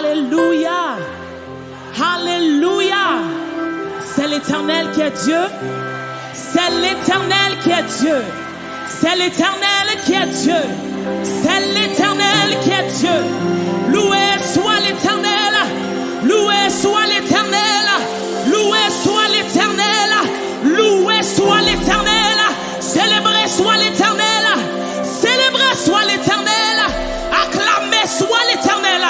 Alléluia. Alléluia. C'est l'Éternel qui est Dieu. C'est l'Éternel qui est Dieu. C'est l'Éternel qui est Dieu. C'est l'Éternel qui est Dieu. Loué soit l'Éternel. Loué soit l'Éternel. Loué soit l'Éternel. Loué soit l'Éternel. Célébré soit l'Éternel. Célébré soit l'Éternel. Acclamé soit l'Éternel.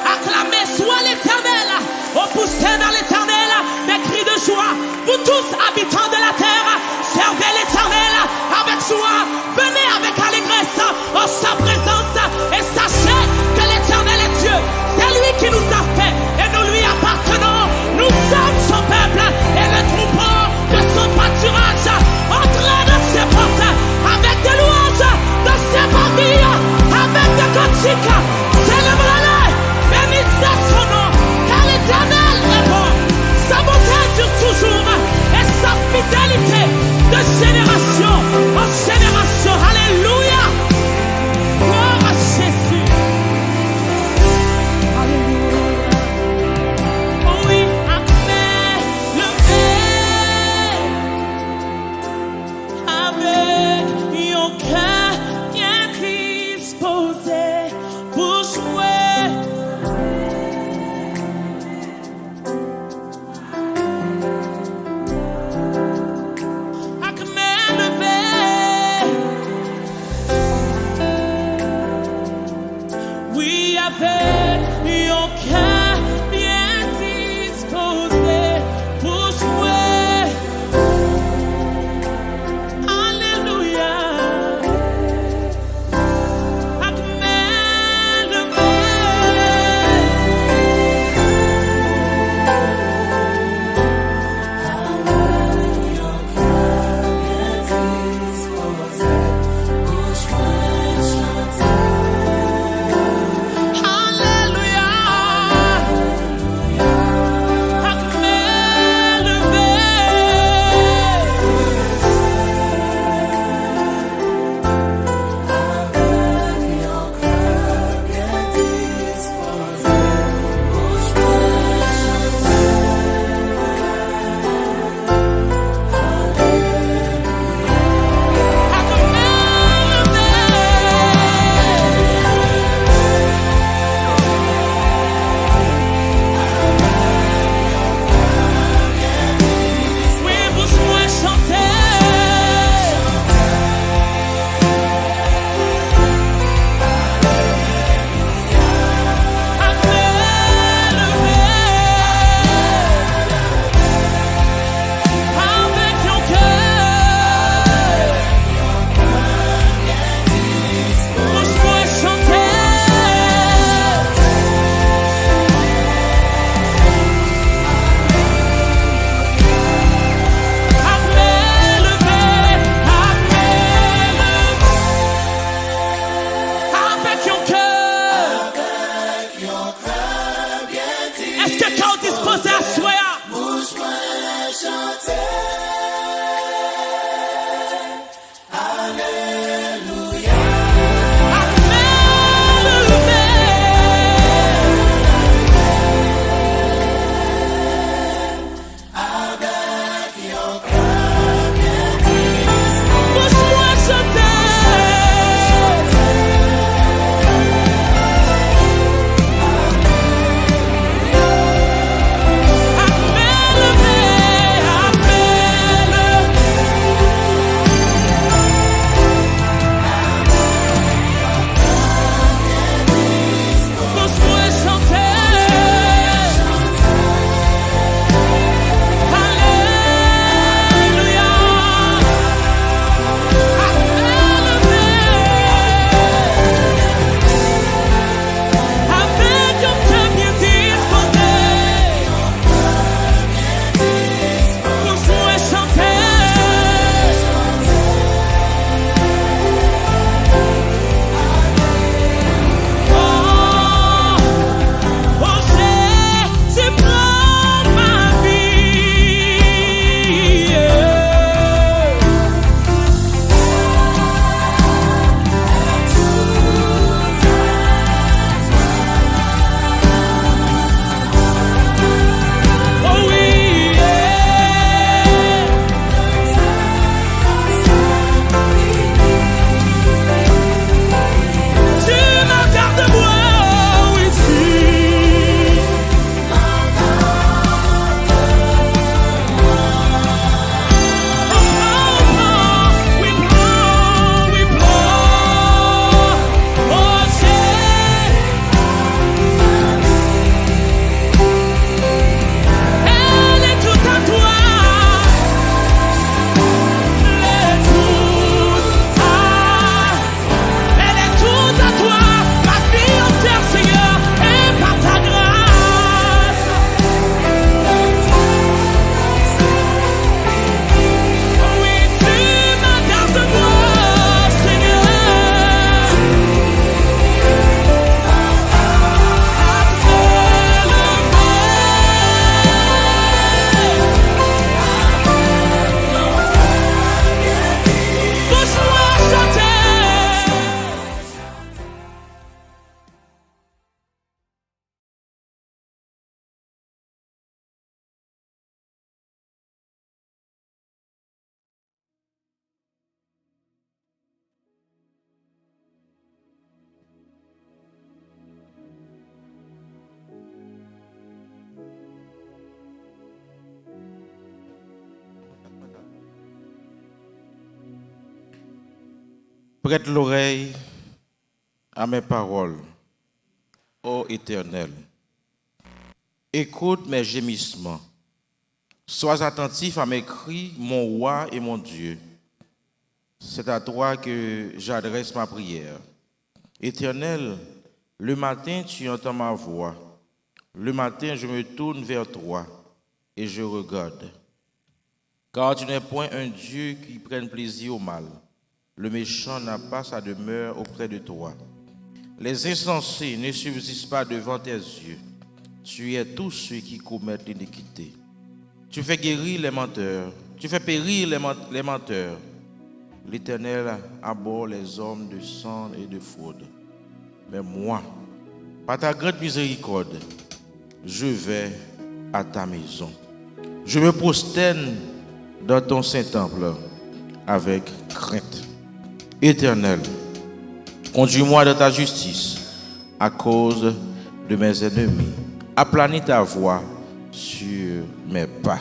Acclamé soit l'Éternel. Oh, poussez dans l'Éternel des cris de joie. Vous tous habitants de la terre, servez l'Éternel avec joie. Venez avec allégresse en sa présence et sachez que l'Éternel est Dieu. C'est lui qui nous a fait et nous lui appartenons. Nous sommes son peuple et le troupeau de son pâturage. Entrez dans ses portes avec des louanges, dans ses barrières avec des cantiques. Célébrez-le, bénissez son nom, car l'Éternel répond. Sa bonté dure toujours et sa fidélité de génération en génération. Alléluia. Gloire à Jésus. Alléluia. Oh oui, amen. Avec mon cœur bien disposé pour jouer. Avec mon cœur bien disposé pour jouer. Alléluia. Avec mes levées. Alléluia. Prête l'oreille à mes paroles, ô Éternel. Écoute mes gémissements. Sois attentif à mes cris, mon roi et mon Dieu. C'est à toi que j'adresse ma prière. Éternel, le matin, tu entends ma voix. Le matin, je me tourne vers toi et je regarde. Car tu n'es point un Dieu qui prenne plaisir au mal. Le méchant n'a pas sa demeure auprès de toi. Les insensés ne subsistent pas devant tes yeux. Tu es tous ceux qui commettent l'iniquité. Tu fais guérir les menteurs. Tu fais périr les menteurs. L'Éternel abhorre les hommes de sang et de fraude. Mais moi, par ta grande miséricorde, je vais à ta maison. Je me prosterne dans ton saint-temple avec crainte. Éternel, conduis-moi dans ta justice à cause de mes ennemis. Aplanis ta voix sur mes pas.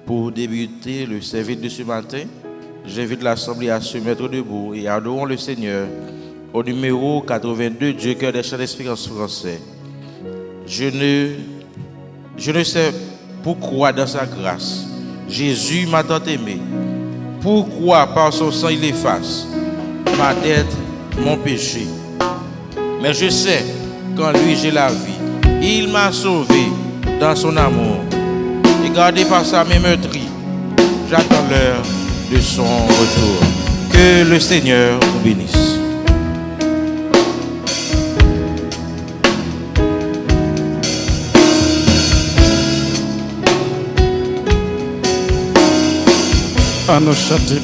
Pour débuter le service de ce matin, j'invite l'Assemblée à se mettre debout et adorons le Seigneur au numéro 82 du Cœur des Chants d'Espérance français. Je ne sais pourquoi dans sa grâce, Jésus m'a tant aimé. Pourquoi par son sang il efface ma dette, mon péché. Mais je sais qu'en lui j'ai la vie. Il m'a sauvé dans son amour. Et gardé par sa main meurtrie, j'attends l'heure de son retour. Que le Seigneur vous bénisse. À nos châtés.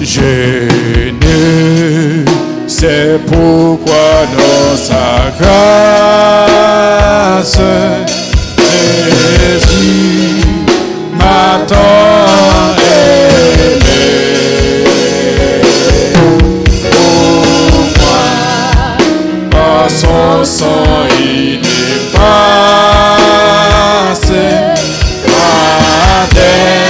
Je ne sais pourquoi dans sa grâce Jésus m'a tant aimé. Pourquoi par son sang il efface ma dette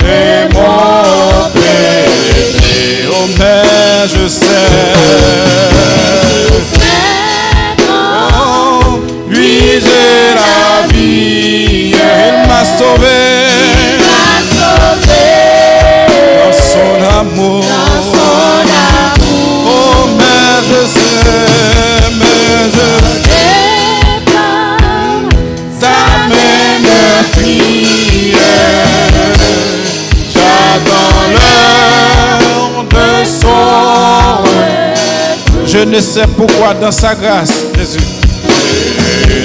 et mon péché. Oh mais je sais, oh, lui j'ai la vie, il m'a sauvé, dans son amour. Oh mais je sais, sa main me prière. J'attends l'heure de son retour. Je ne sais pourquoi dans sa grâce, Jésus. Je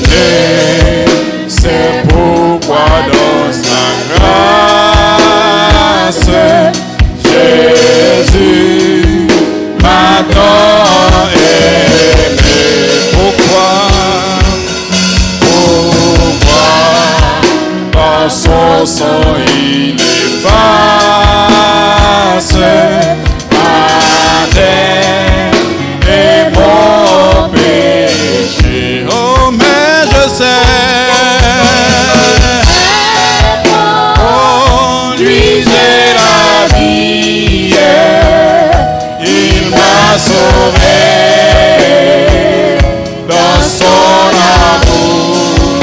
ne sais pourquoi dans sa grâce, Jésus m'a tant aimé. Pourquoi par son sang il efface ma dette et mon péché. Oh mais je sais, oh lui j'ai la vie, il m'a sauvé dans son amour.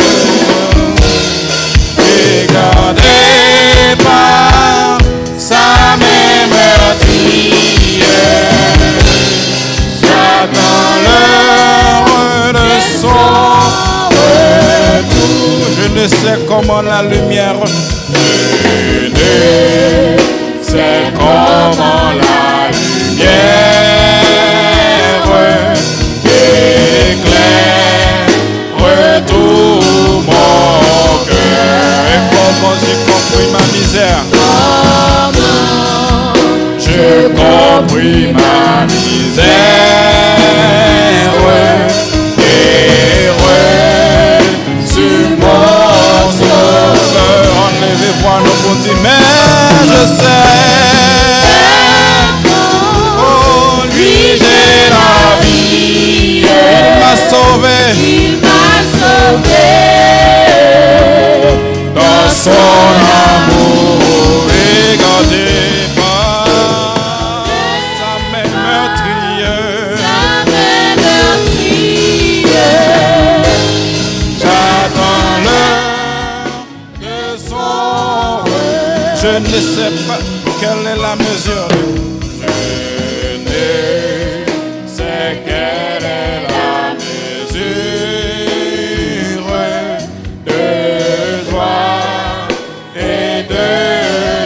Regardez par sa main meurtrière, j'attends l'heure de son retour. Je ne sais comment la lumière, je ne sais comment la lumière éclaire tout mon cœur. Et comment j'ai compris ma misère, j'ai compris ma misère et sur mon sauveur. Enlevez-moi nos petits, mais je sais, oh lui j'ai la vie, il m'a sauvé, dans son amour. Regardez pas Ça m'est meurtrier. J'attends l'heure de son retour. Je ne sais pas quelle est la mesure de je ne sais quelle est la mesure de joie et de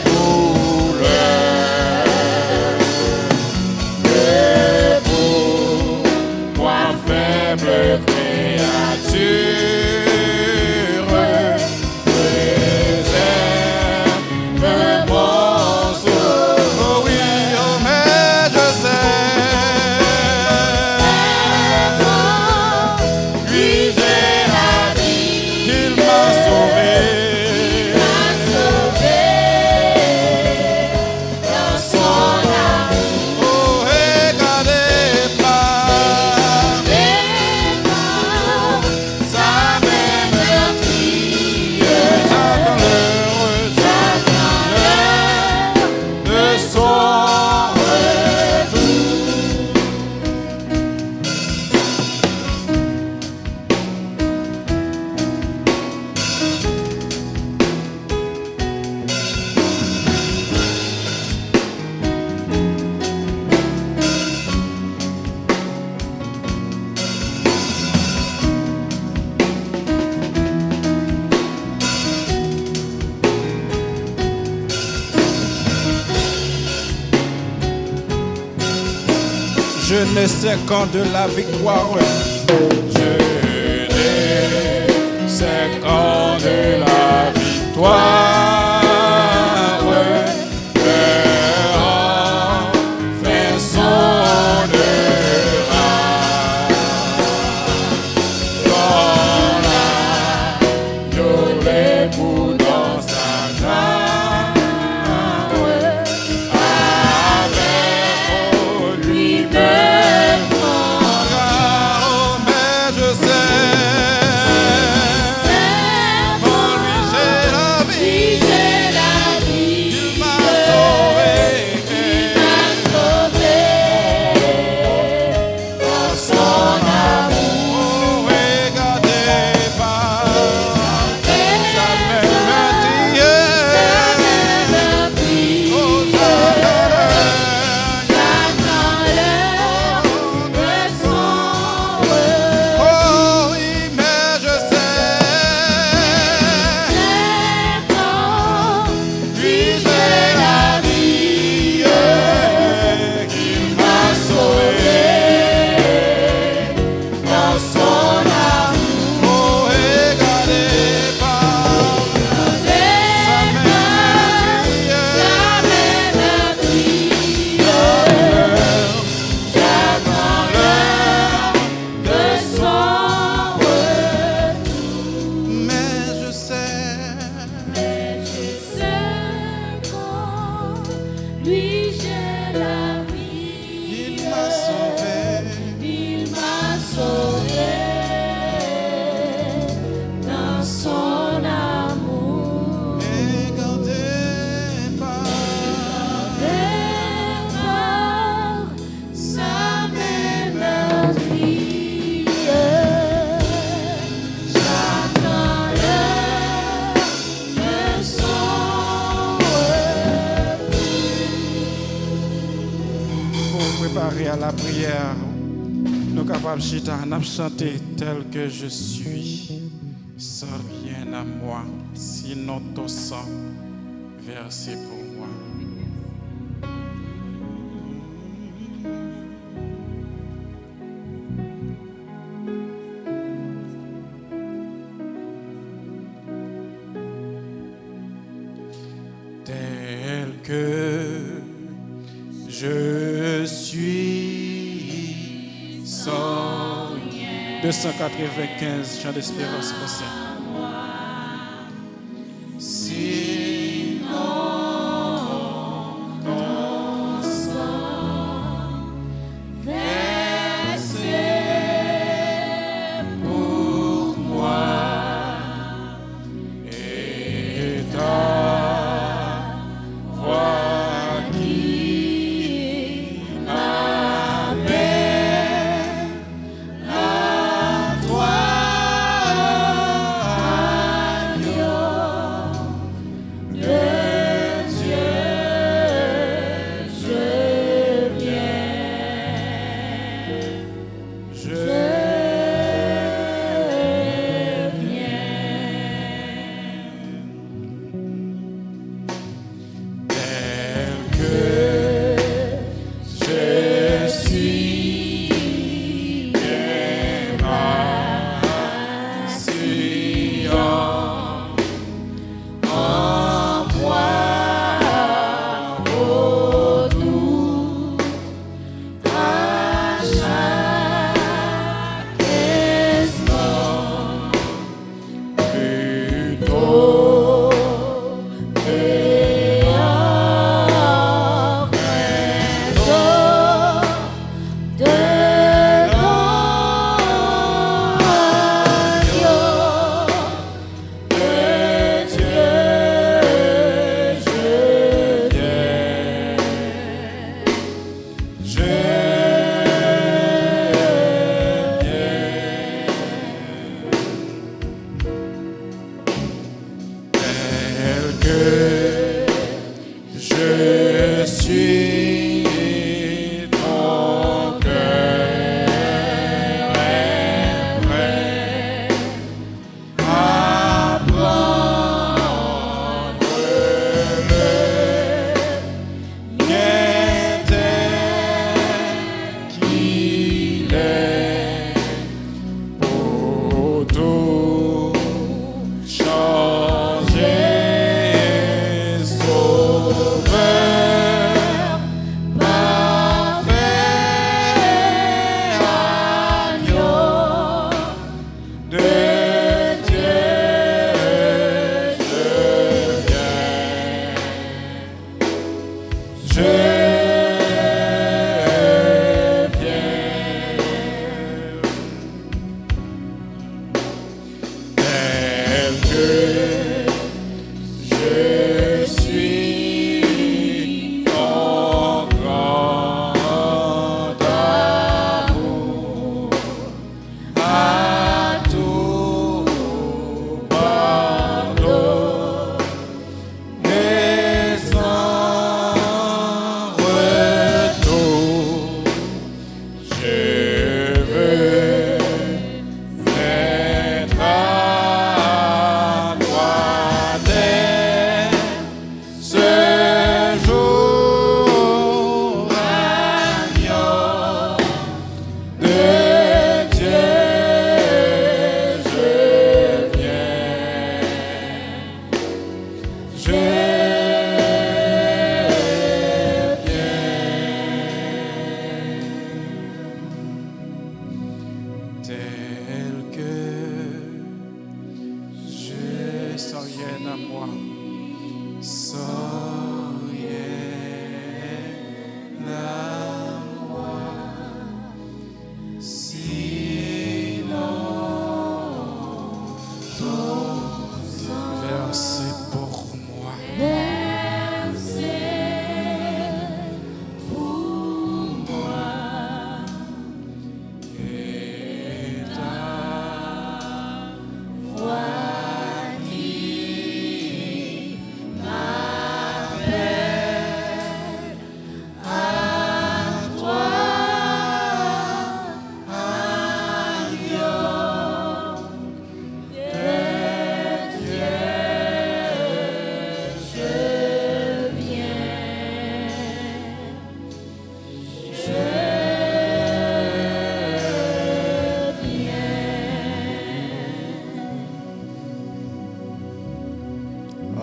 douleur que pour moi faible créature préserve mon saut. Oh oui, oh mais je sais. Lui j'ai la vie. Il m'a sauvé. Dans son amour. Oh regardez pas. Ça m'est meurtrier. J'attends l'heure de son retour. Je ne sais quand de la victoire. Je ne sais quand de la victoire. Enfin sonnera. Quand l'agneau l'époux dans sa nave. Avec lui-même. Oh, mais je sais. En lui j'ai la vie. Il m'a sauvé. Dans son amour. Oh, regardez pas. Ça m'est meurtrier. Oh, oh, oui, mais je sais. Lui j'ai la vie. Qu'il m'a sauvé. Dans son amour. Oh, regardez pas. Ça m'est meurtrier. J'attends l'heure de son retour. Mais je sais. Lui j'ai la vie. Il m'a sauvé. Il m'a sauvé dans son amour. Regardez pas. Ça m'est meurtrier. J'attends l'heure de son retour. Pour préparer à la prière, nous capables chita, nous chanter tel que je suis, sans rien à moi, sinon ton sang versé pour moi. Tel que je suis, sans 295 chants d'espérance français. Sinon ton sang versé pour moi et ta voix qui m'amène.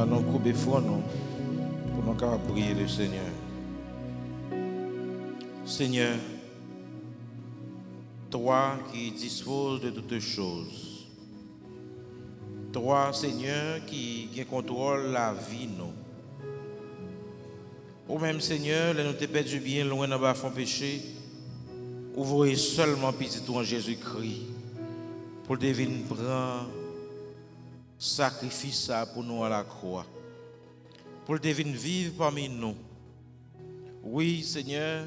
Nous couper fort nous pour nous capables prier le Seigneur. Seigneur, toi qui disposes de toutes choses, toi, Seigneur, qui contrôle la vie, nous. Ou même, Seigneur, là nous t'es perdu bien loin dans le fond péché, ouvrez seulement petit toi en Jésus-Christ pour devenir prendre sacrifice ça pour nous à la croix, pour devenir vivre parmi nous. Oui, Seigneur,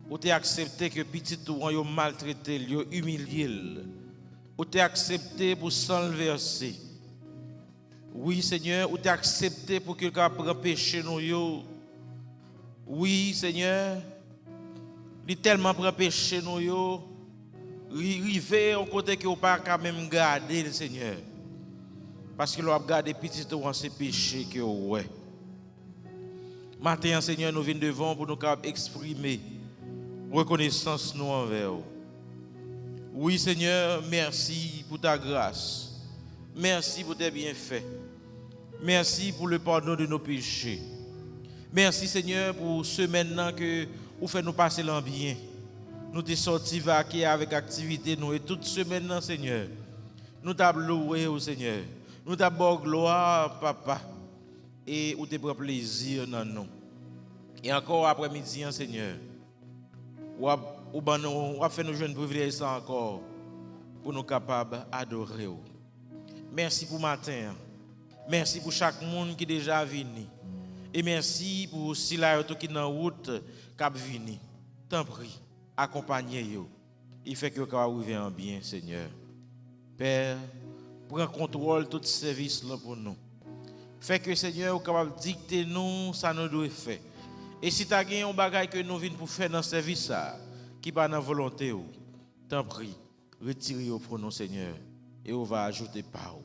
ou t'es accepté que petit toi yo maltraité, yo humilié, ou t'es accepté pour s'enverser. Oui, Seigneur, ou t'es accepté pour que quelqu'un prenne péché nous yo. Oui, Seigneur, Il tellement prend péché nous yo, rivé au côté que pas quand même garder le Seigneur. Parce que l'on a gardé petit ou ces péchés que ouais. Matin, Seigneur, nous venons devant pour nous exprimer reconnaissance nous envers vous. Oui, Seigneur, merci pour ta grâce. Merci pour tes bienfaits. Merci pour le pardon de nos péchés. Merci, Seigneur, pour ce maintenant que vous faites nous passer l'an bien. Nous t'es sortis vaquer avec activité, nous, et toute semaine, Seigneur. Nous t'avons loué au Seigneur. Nous t'avons gloire, Papa. Et où te prend plaisir dans nous. Et encore après-midi, Seigneur, ou a fait nous jeunes privilèges ça encore pour nous capables d'adorer. Merci pour matin. Merci pour chaque monde qui est déjà venu. Et merci pour si là qui dans route cap vini. T'en prie, accompagnez-yo. Il fait que vous arriver en bien, Seigneur. Père, prends contrôle tout service là pour nous. Fait que Seigneur, vous capable dicter nous ça nous doit faire. Et si tu as un bagage que nous venons pour faire dans ce service ça, qui pas dans volonté ou, t'en prie, retirez-le pour nous Seigneur et on va ajouter par vous.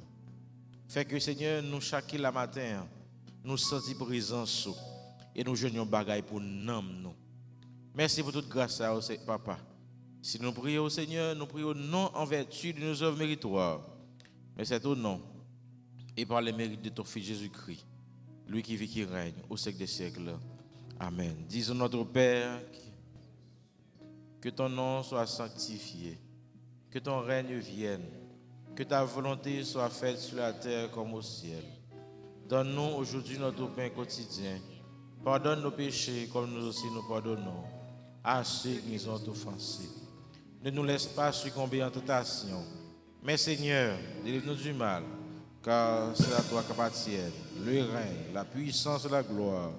Fait que Seigneur, nous chaque la matin, nous sentons présence et nous joignons bagage pour nous. Merci pour toute grâce à vous, Papa. Si nous prions au Seigneur, nous prions non en vertu de nos œuvres méritoires, mais c'est au nom et par les mérites de ton Fils Jésus-Christ, lui qui vit, qui règne au siècle des siècles. Amen. Disons notre Père, que ton nom soit sanctifié, que ton règne vienne, que ta volonté soit faite sur la terre comme au ciel. Donne-nous aujourd'hui notre pain quotidien. Pardonne nos péchés comme nous aussi nous pardonnons à ceux qui nous ont offensés. Ne nous laisse pas succomber en tentation, mais Seigneur, délivre-nous du mal, car c'est à toi qu'appartiennent le règne, la puissance et la gloire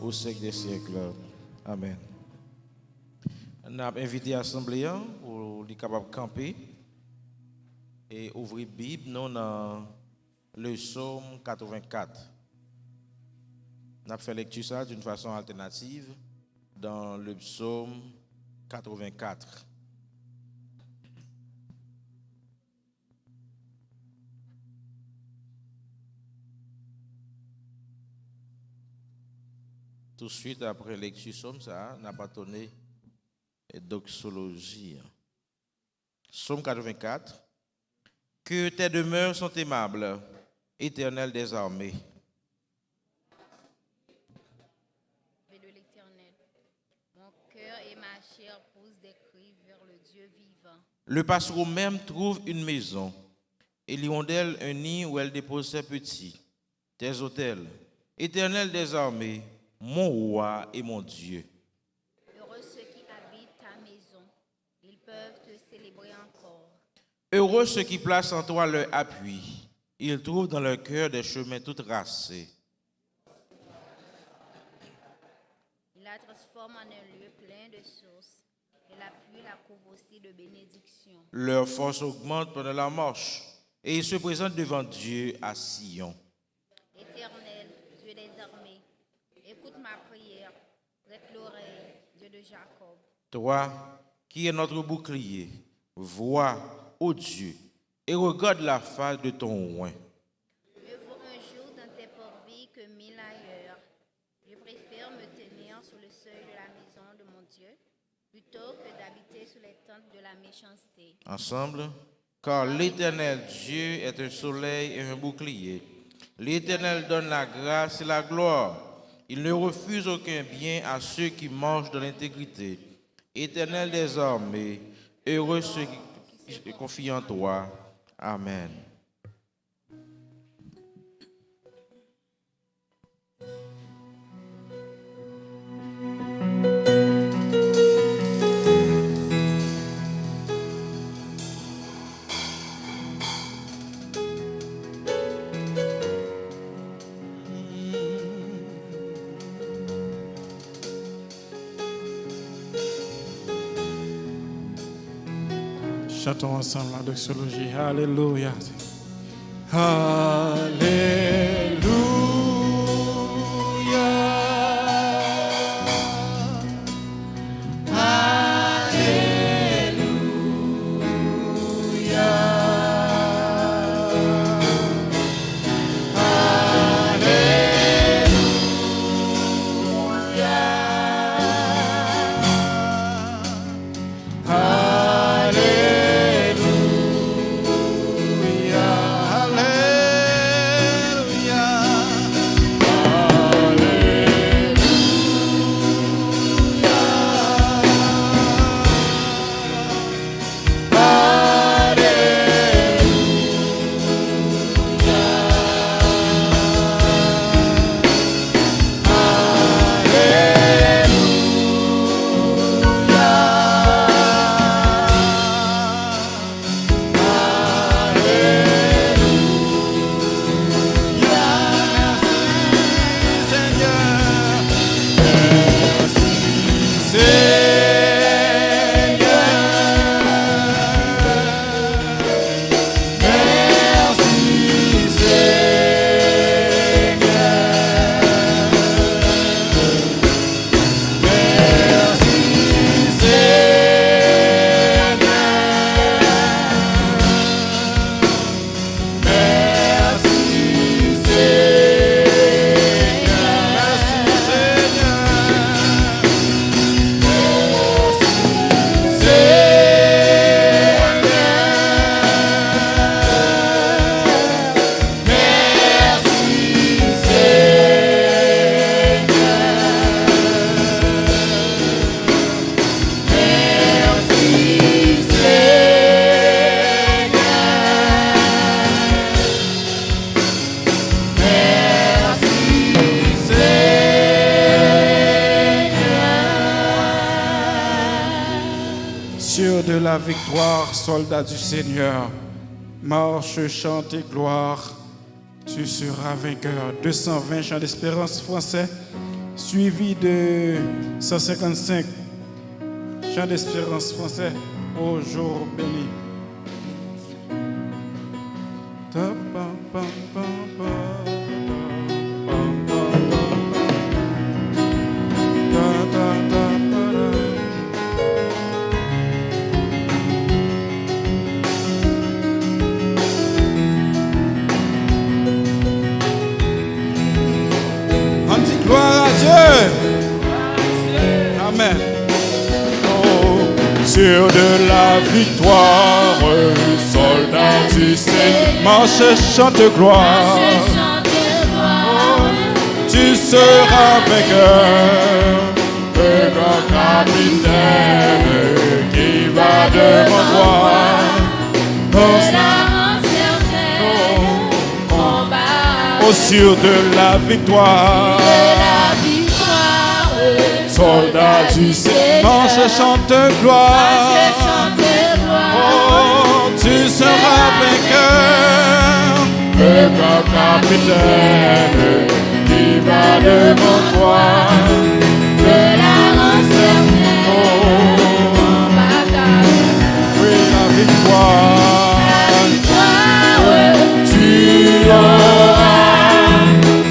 au siècle des siècles. Amen. On a invité l'Assemblée pour les capables de camper et ouvrir la Bible. Nous dans le psaume 84. On a fait lecture ça d'une façon alternative dans le psaume 84. Tout de suite après lecture somme ça, n'a pas donné doxologie. Psaume 84. Que tes demeures sont aimables, Éternel des armées. De l'Éternel, mon cœur et ma chair poussent des cris vers le Dieu vivant. Le passereau même trouve une maison, et l'hirondelle un nid où elle dépose ses petits. Tes autels, Éternel des armées, mon roi et mon Dieu. Heureux ceux qui habitent ta maison, ils peuvent te célébrer encore. Heureux ceux qui placent en toi leur appui, ils trouvent dans leur cœur des chemins tout tracés. Il la transforme en un lieu plein de sources, et la pluie la couvre aussi de bénédictions. Leur force augmente pendant la marche, et ils se présentent devant Dieu à Sion. Éternel, Dieu des armées, écoute ma prière, prête l'oreille, Dieu de Jacob. Toi, qui es notre bouclier, vois, ô Dieu, et regarde la face de ton roi. Mieux vaut un jour dans tes parvis que 1000 ailleurs. Je préfère me tenir sur le seuil de la maison de mon Dieu, plutôt que d'habiter sous les tentes de la méchanceté. Ensemble, car l'Éternel Dieu est un soleil et un bouclier. L'Éternel donne la grâce et la gloire. Il ne refuse aucun bien à ceux qui marchent dans l'intégrité. Éternel des armées, heureux ceux qui confient en toi. Amen. Chantons ensemble la doxologie. Alléluia. Alléluia. Sûr de la victoire, soldat du Seigneur, marche, chante et gloire, tu seras vainqueur. 220 chants d'espérance français, suivi de 155 chants d'espérance français au jour béni. Gloire à Dieu. Amen. Oh, sûr de la victoire, soldat du Seigneur, marche, chante gloire. Oh, tu seras vainqueur, le grand capitaine qui va devant toi. Oh, sûr de la victoire, soldat du Seigneur, marche, chante gloire. Oh, tu seras vainqueur, le grand capitaine qui va devant toi. Oui, la victoire, tu l'auras.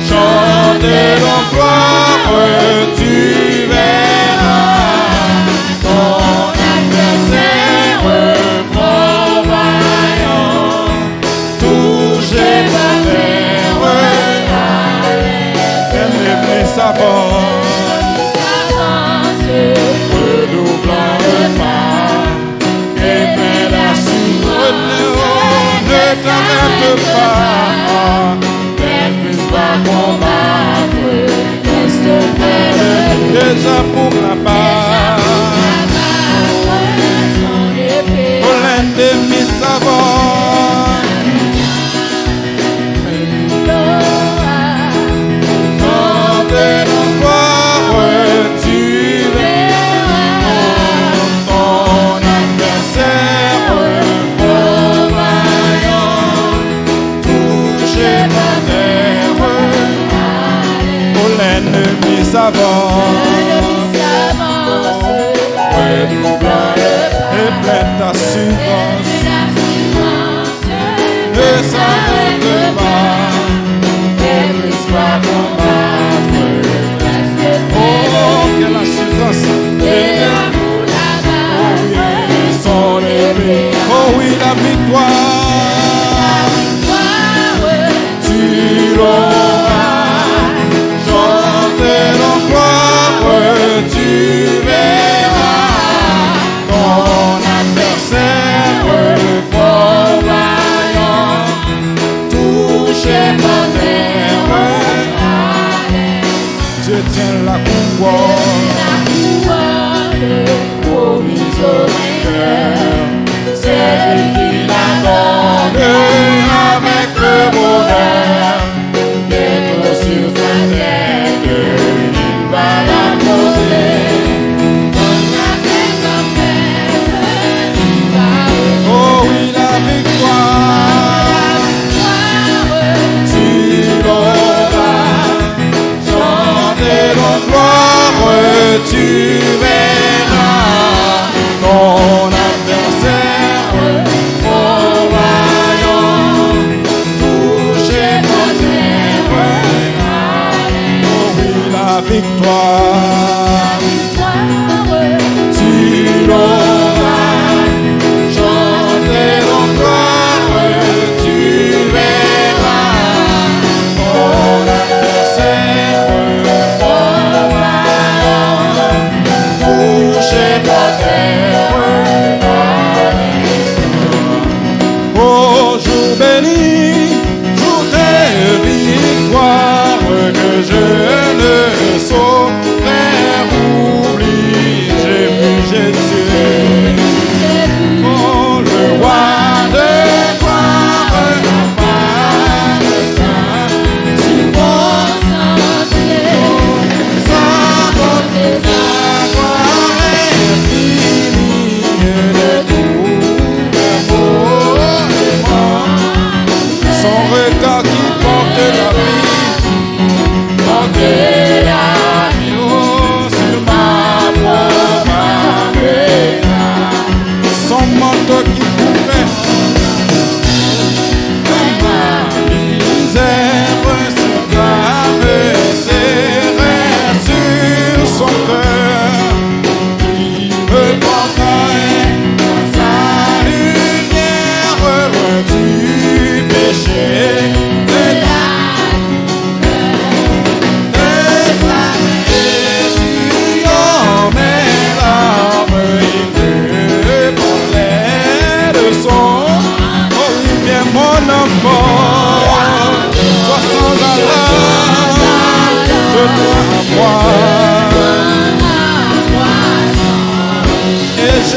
Chante ton gloire, tu verras ton adversaire fort vaillant, touché par terre, les s'avance, redoublant le pas, et plein d'assurance, ne t'arrête pas. Combattre, reste près de nous. Déjà pour la base, pour l'ennemi savant, chante ton gloire, tu verras ton adversaire fort vaillant, touché par terre. L'ennemi s'avance, redoublant et plein d'assurance, ne s'arrête pas, n'épuise pas combattre. Oh, quelle assurance! Son épée, oh oui, la victoire, tu l'auras. Tu verras ton adversaire fort vaillant, touché par terre. Dieu tient la couronne promise au vainqueur, c'est lui qui la donne avec le bonheur. Bientôt sur sa tête, il va la poser. Oh oui, la victoire, tu l'auras. Chantez ton gloire, tu verras ton adversaire fort vaillant, touché par terre. Oh oui, la victoire, tu l'auras. Chantez ton gloire, tu verras ton adversaire fort vaillant, touché par terre. Oh, jour béni, jour de victoire, que je ne saurais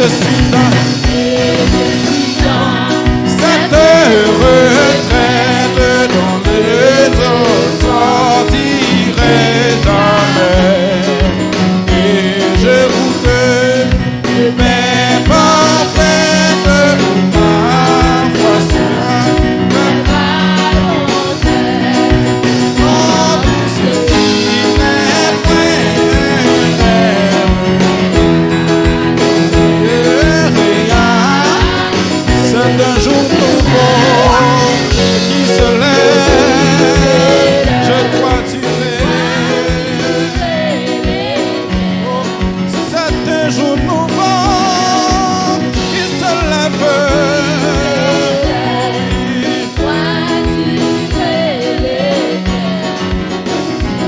je suis dans cette retraite dont je ne sortirai jamais. Et je voudrais mes parfaite ma foi soit oh, tout ceci n'est point c'est un jour nouveau qui se lève, je dois tirer. Oh, c'est un jour nouveau qui se lève.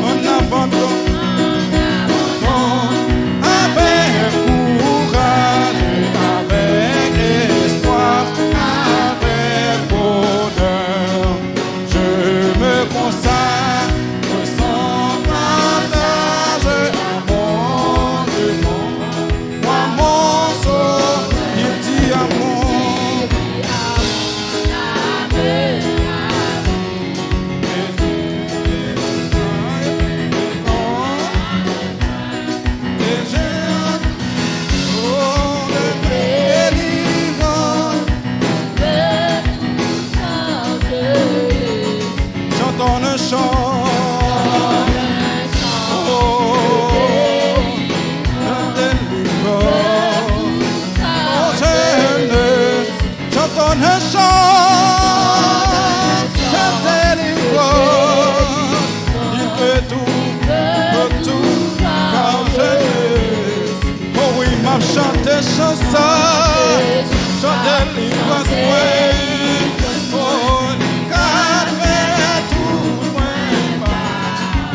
En avant avec courage, avec espoir, avec bonheur, je me consacre sans partage à mon démon, à mon sort, il dit à mon j'entends un chant, un délivrance, j'entends un chant, un délivrance, il peut tout, car je oh oui, m'a chanté chanson, chanté délivrance, ouais. Oh, car fait tout,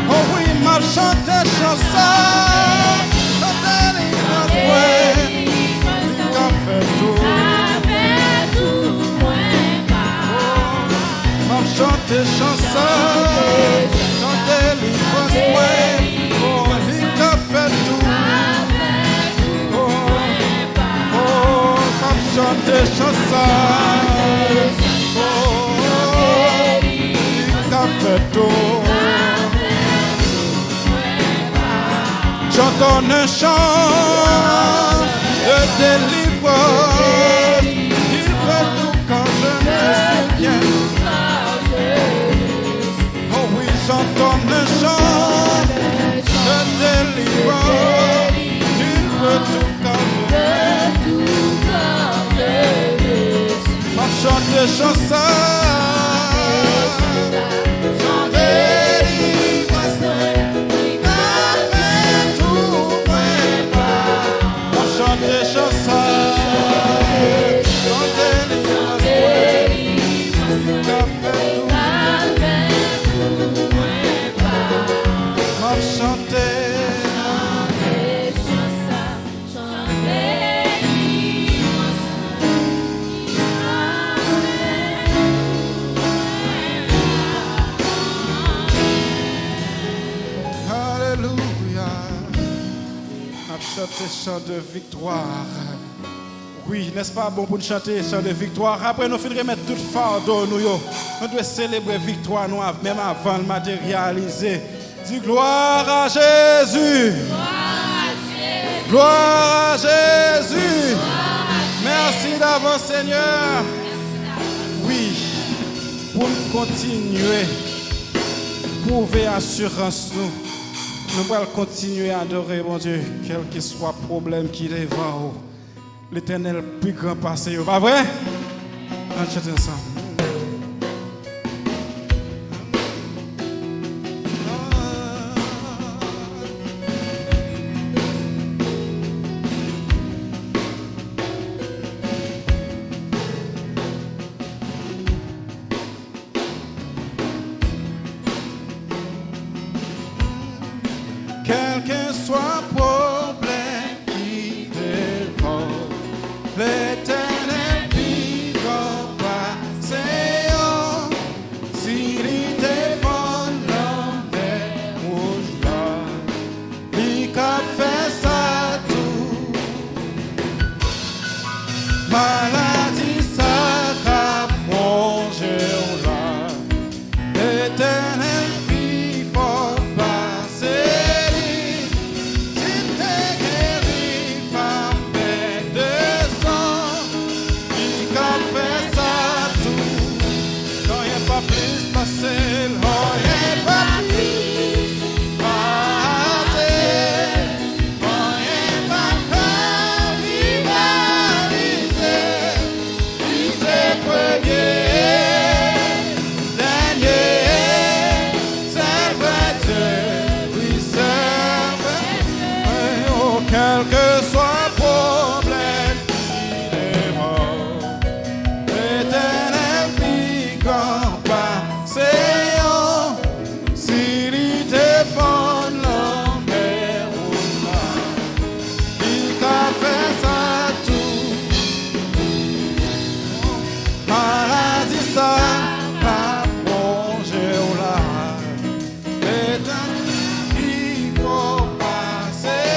oh oui, m'a chanté chanson, chanté délivrance, ouais. Car fait tout, m'a chanté chanson, chanté délivrance, ouais. Oh, car fait tout. Chanter chanson, oh, ça fait tout. J'entends un chant de délivrance, il fait tout quand je me souviens. Oh oui, j'entends un chant de délivrance, il fait tout quand je me chante des chansons, chanter délivrance, avec tout préparé. On chante des chansons, chanter délivrance, avec tout préparé. On chanter. Chanter chant de victoire. Oui, n'est-ce pas bon pour nous chanter chant de victoire? Après, nous finirons mettre tout fardeau. Nous devons célébrer victoire nous, même avant de matérialiser. Dis gloire à Jésus. Gloire à Jésus. Merci d'avance, Seigneur. Oui, pour nous continuer, prouver assurance nous. Nous allons continuer à adorer, mon Dieu, quel que soit le problème qui est devant. L'Éternel plus grand passé. Pas vrai? On chante ensemble. Quel que soit le problème qui dévore, l'Éternel plus grand passé. Maladie, ça t'a plongé là. L'éternel vie faut passer. Si t'es guéri, femme de sang, il a fait ça tout. Quand il n'y a pas plus passé, il n'y a pas plus passé. Quand il n'y a pas rivalisé, il s'est premier. Quel que soit le problème, il est mort. L'éternel vit quand passant. S'il défend la mer au mar, il t'a fait ça tout. Maladie, ça t'a plongé au large. L'éternel vit quand passer.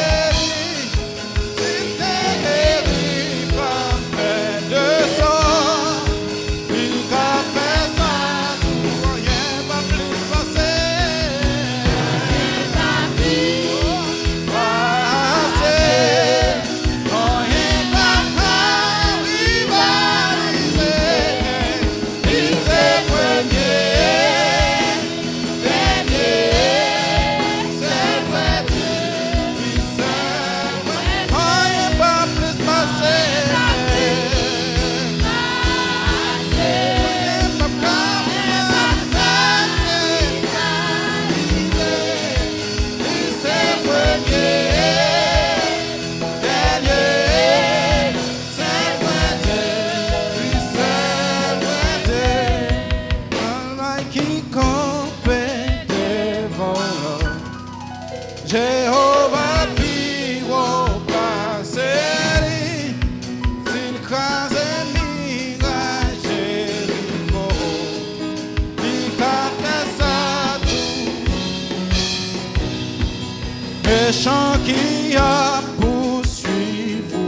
Jéhovah puis au passé, s'il crase mirage Jéricho, il a fait ça tout. Méchant qui a poursuivi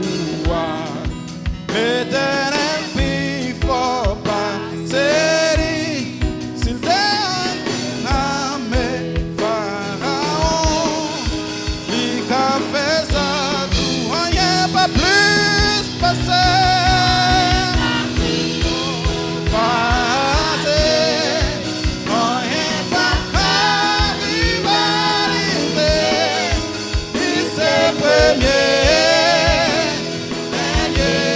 l'éternel puis faut passer, s'il donne l'armée Pharaon. Fait ça tout, rien pas plus passé. Passé, rien pas rivalisé. Il s'est premier, dernier,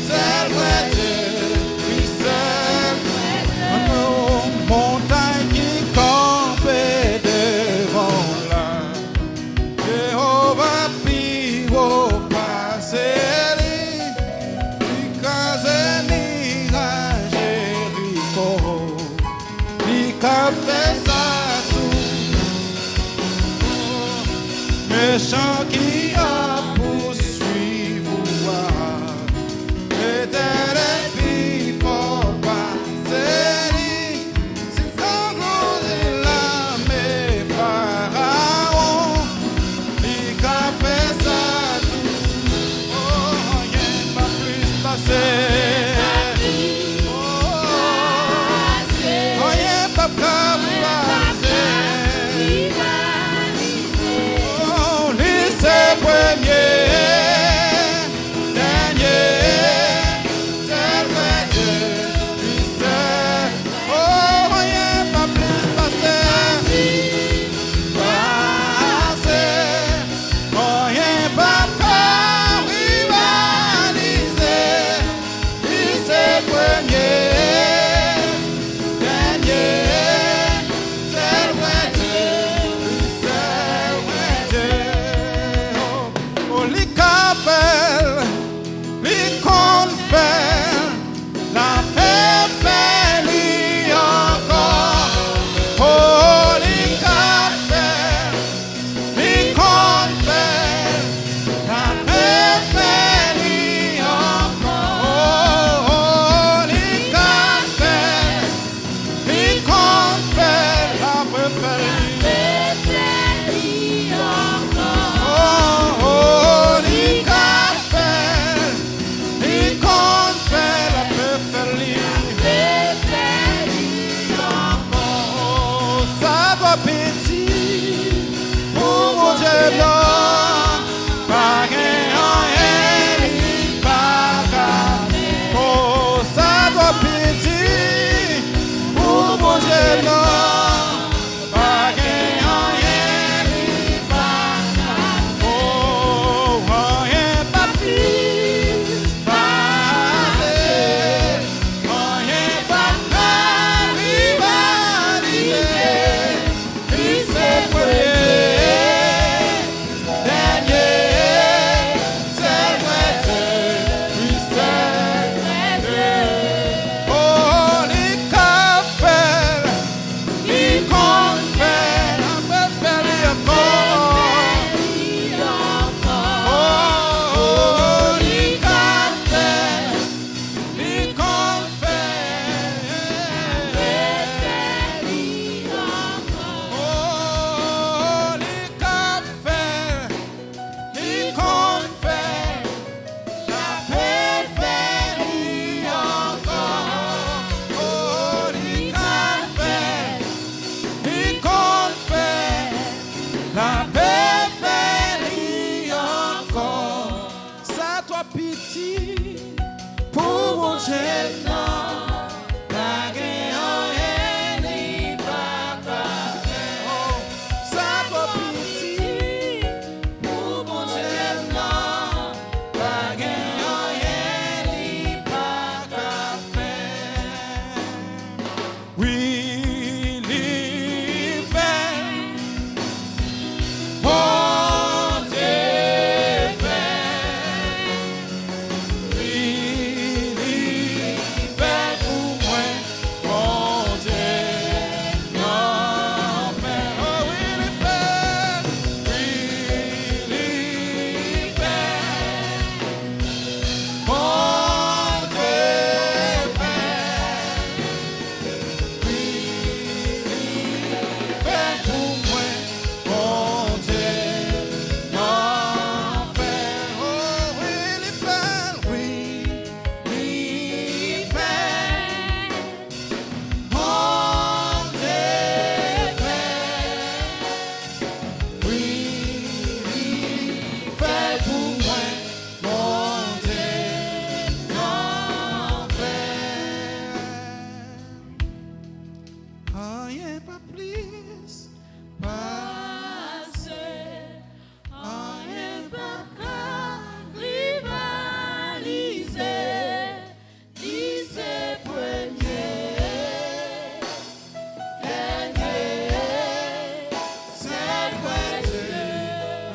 seul vrai Dieu, il seul vrai montagne qui campait devant là. Jéhovah puis au passé, il crase mirage Jéricho, il a fait ça tout. Méchant qui a poursuivi l'éternel puis faut passer, s'il s'engloutit l'armée Pharaon. Il a fait ça tout, oh, rien pas plus passé. Oh, rien pas plus passé. Oh, lycée. pour mon Dieu, non, pas rien ni pas faire. Ça va pitié pour mon Dieu, non, pas rien ni pas faire. Oui, il fait, mon Dieu fait. Oui, il fait pour moi, mon Dieu, non fait. Oh oui, il fait, oui, il fait, mon Dieu fait. Fait pour moi, mon Dieu, non fait. Oh oui, il fait, oui, il fait, mon Dieu fait. Oui, il fait pour moi, mon Dieu, non fait. Rien pas plus, rien pas qu'à Rivaliser, lycée premier, dernier, c'est vrai Dieu,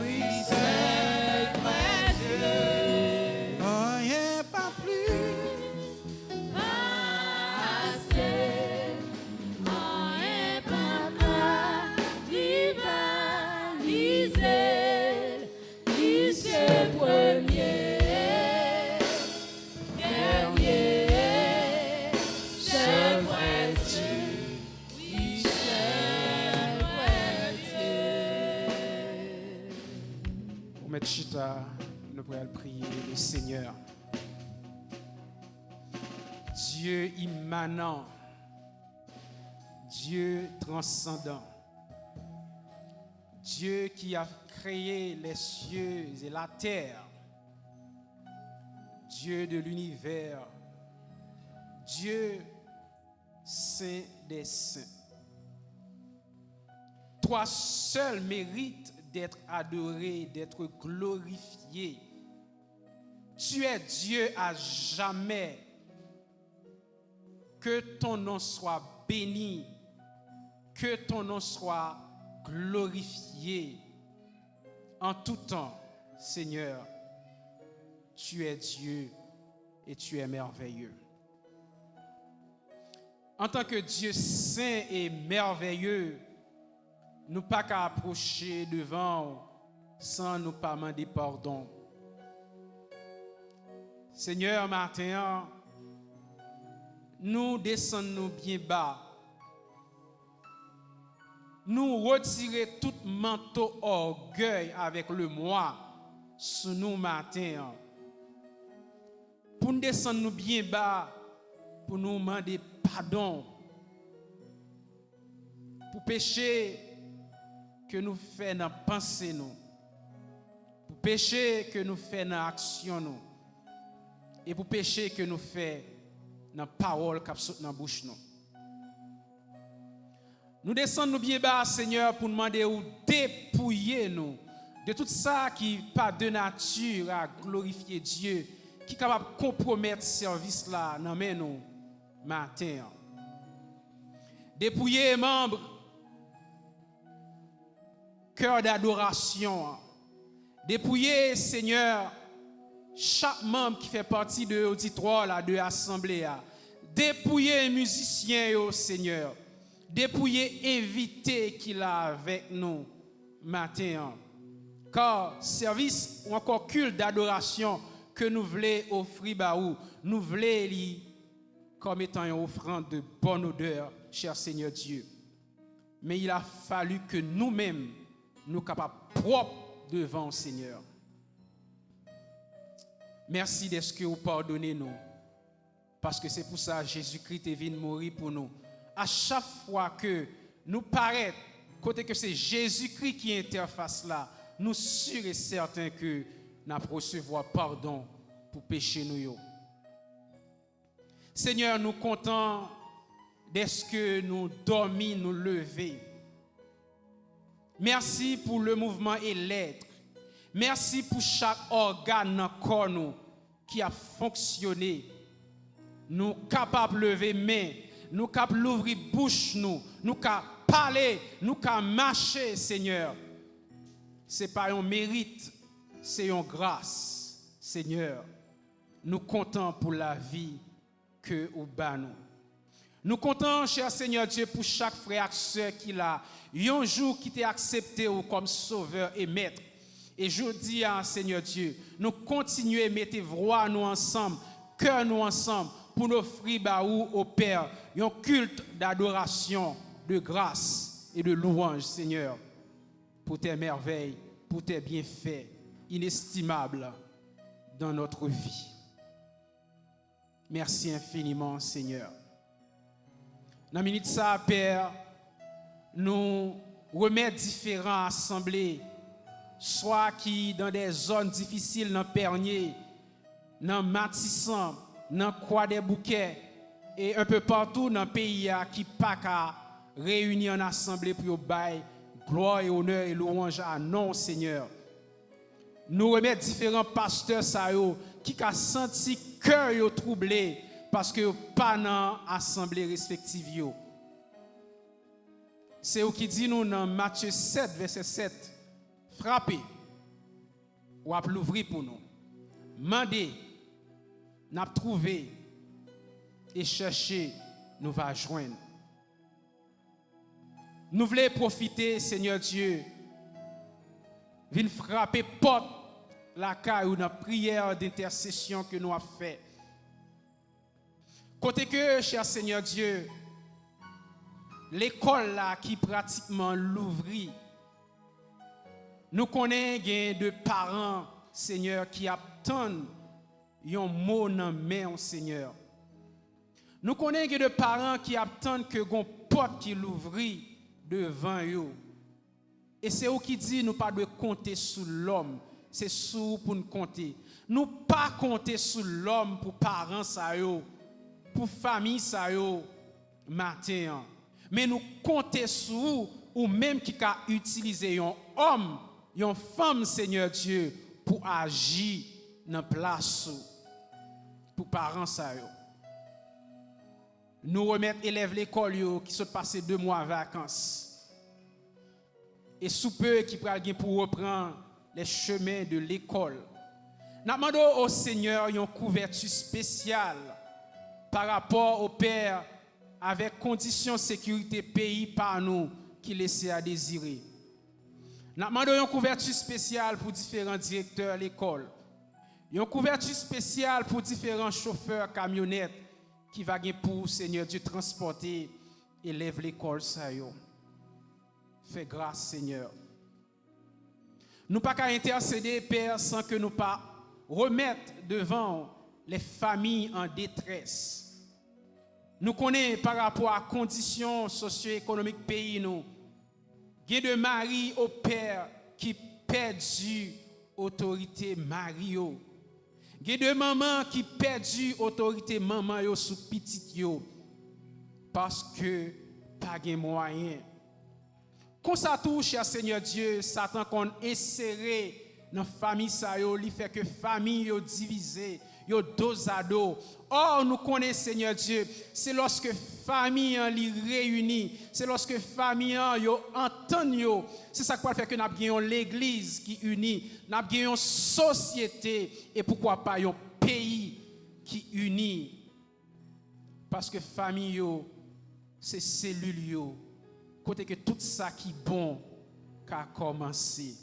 oui c'est vrai Dieu. Rien pas plus, passé, rien pas qu'à rivaliser, lycée premier, dernier, c'est vrai Dieu, oui c'est vrai Dieu. Pour mettre chita, nous pourrions prier le Seigneur. Dieu immanent, Dieu transcendant, Dieu qui a créé les cieux et la terre, Dieu de l'univers, Dieu saint des saints. Toi seul mérites d'être adoré, d'être glorifié. Tu es Dieu à jamais. Que ton nom soit béni, que ton nom soit glorifié en tout temps, Seigneur. Tu es Dieu et tu es merveilleux. En tant que Dieu saint et merveilleux, nous pas qu'à approcher devant sans nous pas demander pardon. Seigneur, matin, nous descendons bien bas. Nous retirer tout manteau orgueil avec le moi sur nous matin. Pour nous descendre bien bas, pour nous demander pardon. Pour péché que nous faisons dans pensée nous. Pour péché que nous faisons dans action nous. Et pour péché que nous faisons dans parole qui saute dans la bouche nous. Nous descendons bien bas, Seigneur, pour demander ou dépouiller nous de tout ça qui n'est pas de nature à glorifier Dieu, qui est capable de compromettre ce service là dans nous matin. Dépouiller membres, cœur d'adoration. Dépouiller, Seigneur, chaque membre qui fait partie de l'auditoire de l'assemblée. Dépouiller musicien, Seigneur. Dépouiller invité qui est avec nous matin. Car service ou encore culte d'adoration que nous voulons offrir nous voulons comme étant une offrande de bonne odeur, cher Seigneur Dieu. Mais il a fallu que nous-mêmes nous capables propres devant le Seigneur. Merci d'être que vous pardonnez nous. Parce que c'est pour ça que Jésus-Christ est venu mourir pour nous. À chaque fois que nous paraît, côté que c'est Jésus-Christ qui interface là, nous sûrs et certains que nous recevoir pardon pour péché nous yo. Seigneur, nous comptons dès que nous dormis, nous lever. Merci pour le mouvement et l'être. Merci pour chaque organe dans le corps nous qui a fonctionné. Nous capables de lever main, nous capables d'ouvrir bouche nous capables de parler, nous capables de marcher, Seigneur. Ce n'est pas un mérite, c'est une grâce, Seigneur. Nous comptons pour la vie que vous nous. Nous comptons, cher Seigneur Dieu, pour chaque frère et soeur qui a un jour qui t'a accepté comme sauveur et maître. Et je dis à Seigneur Dieu, nous continuons à mettre voix nous ensemble, cœur nous ensemble, pour nous offrir au Père un culte d'adoration, de grâce et de louange, Seigneur, pour tes merveilles, pour tes bienfaits inestimables dans notre vie. Merci infiniment, Seigneur. Dans la minute ça, Père, nous remettons différents assemblées, soit qui dans des zones difficiles, dans Pernier, dans Matissan, dans Croix des Bouquets, et un peu partout dans le pays qui pas qu'à réunir en assemblée pour bailler gloire et honneur et louange à non, Seigneur. Nous remettons différents pasteurs qui ont senti cœur troublé parce que pas dans l'assemblée respective. C'est ce qui dit nous dans Matthieu 7, verset 7. Frappez, ou à l'ouvrir pour nous. Mandez, n'a trouvé et chercher, nous va joindre. Nous voulons profiter, Seigneur Dieu, venir frapper porte la caille ou dans la prière d'intercession que nous avons fait. Côté que, cher Seigneur Dieu, l'école là qui pratiquement l'ouvrit, nous connaissons de parents, Seigneur, qui attendent un mot dans la main, Seigneur. Nous connaissons de parents qui attendent que gon porte qui l'ouvrit devant eux. Et c'est eux qui dit nous pas de compter sur l'homme, c'est sur pour nous compter. Nous pas compter sur l'homme pour parents ça yo, pour famille ça yo matin. Mais nous compter sur ou même qui a utilisé un homme, une femme, Seigneur Dieu, pour agir dans place pour parents ça yo. Nous remettre élèves l'école qui sont passés 2 mois en vacances. Et sous peu qui prennent pour reprendre les chemins de l'école. Nous demandons au Seigneur une couverture spéciale par rapport au Père avec conditions de sécurité pays par nous qui laissait à désirer. Nous demandons une couverture spéciale pour différents directeurs de l'école. Une couverture spéciale pour différents chauffeurs camionnettes qui va pour Seigneur Dieu transporter élève l'école ça yo. Fais grâce Seigneur. Nous pas qu'à intercéder Père sans que nous pas remettre devant les familles en détresse. Nous connaissons par rapport à conditions socio-économiques pays nous. Il y a de mari au père qui perdu autorité Mario. Il y a de maman qui perdu autorité maman yo sous petit yo parce que pas de moyen. Quand ça touche, cher Seigneur Dieu, Satan qu'on inséré dans la famille ça yo, li fait que famille yo divisé, yo dos à dos. Or nous connaissons Seigneur Dieu, c'est lorsque famille li réunie, c'est lorsque famille yo entend yo, c'est ça qui fait que nous avons l'église qui unit, nous avons une société et pourquoi pas un pays qui unit. Parce que famille yo, c'est cellule yo. Côté que tout ça qui est bon qu'a commencé.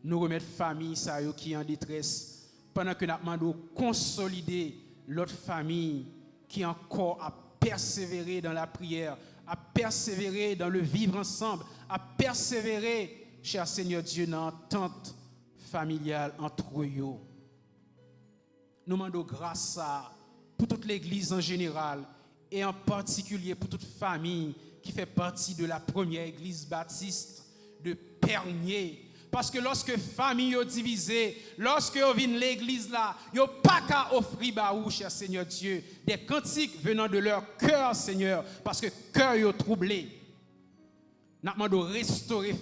Nous remettre famille ça yo qui est en détresse pendant que nous demandons consolider l'autre famille qui encore a persévéré dans la prière, a persévéré dans le vivre ensemble, a persévéré, cher Seigneur Dieu, dans l'entente familiale entre eux. Nous demandons grâce pour toute l'église en général et en particulier pour toute famille qui fait partie de la première église baptiste de Pernier. Parce que lorsque famille est divisée, lorsque vous venez l'église là, vous n'avez pas qu'à offrir à vous, cher Seigneur Dieu, des cantiques venant de leur cœur, Seigneur, parce que cœur est troublé. Nous demandons de restaurer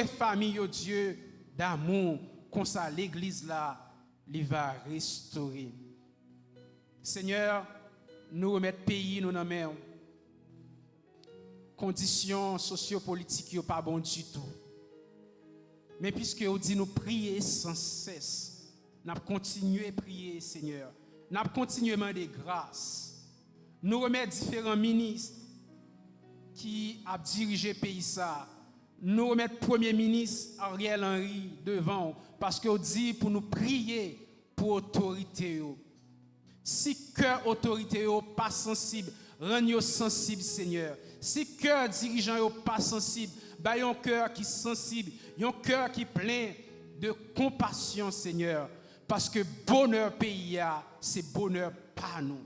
famille, Dieu, d'amour, comme ça l'église là, il va restaurer. Seigneur, nous remettons le pays, nous dans main. Conditions sociopolitiques ne sont pas bonnes du tout. Mais puisque vous dit nous prier sans cesse, nous continuer à prier, Seigneur. Nous continuer à demander grâce. Nous remettons différents ministres qui ont dirigé le pays. Nous remettons le Premier ministre Ariel Henry devant, parce que vous dit pour nous prier pour l'autorité. Si cœur autorité n'est pas sensible, rendez-vous sensible, Seigneur. Si cœur dirigeant n'est pas sensible, bah un cœur qui est sensible, un cœur qui est plein de compassion, Seigneur. Parce que bonheur pays, c'est bonheur par nous.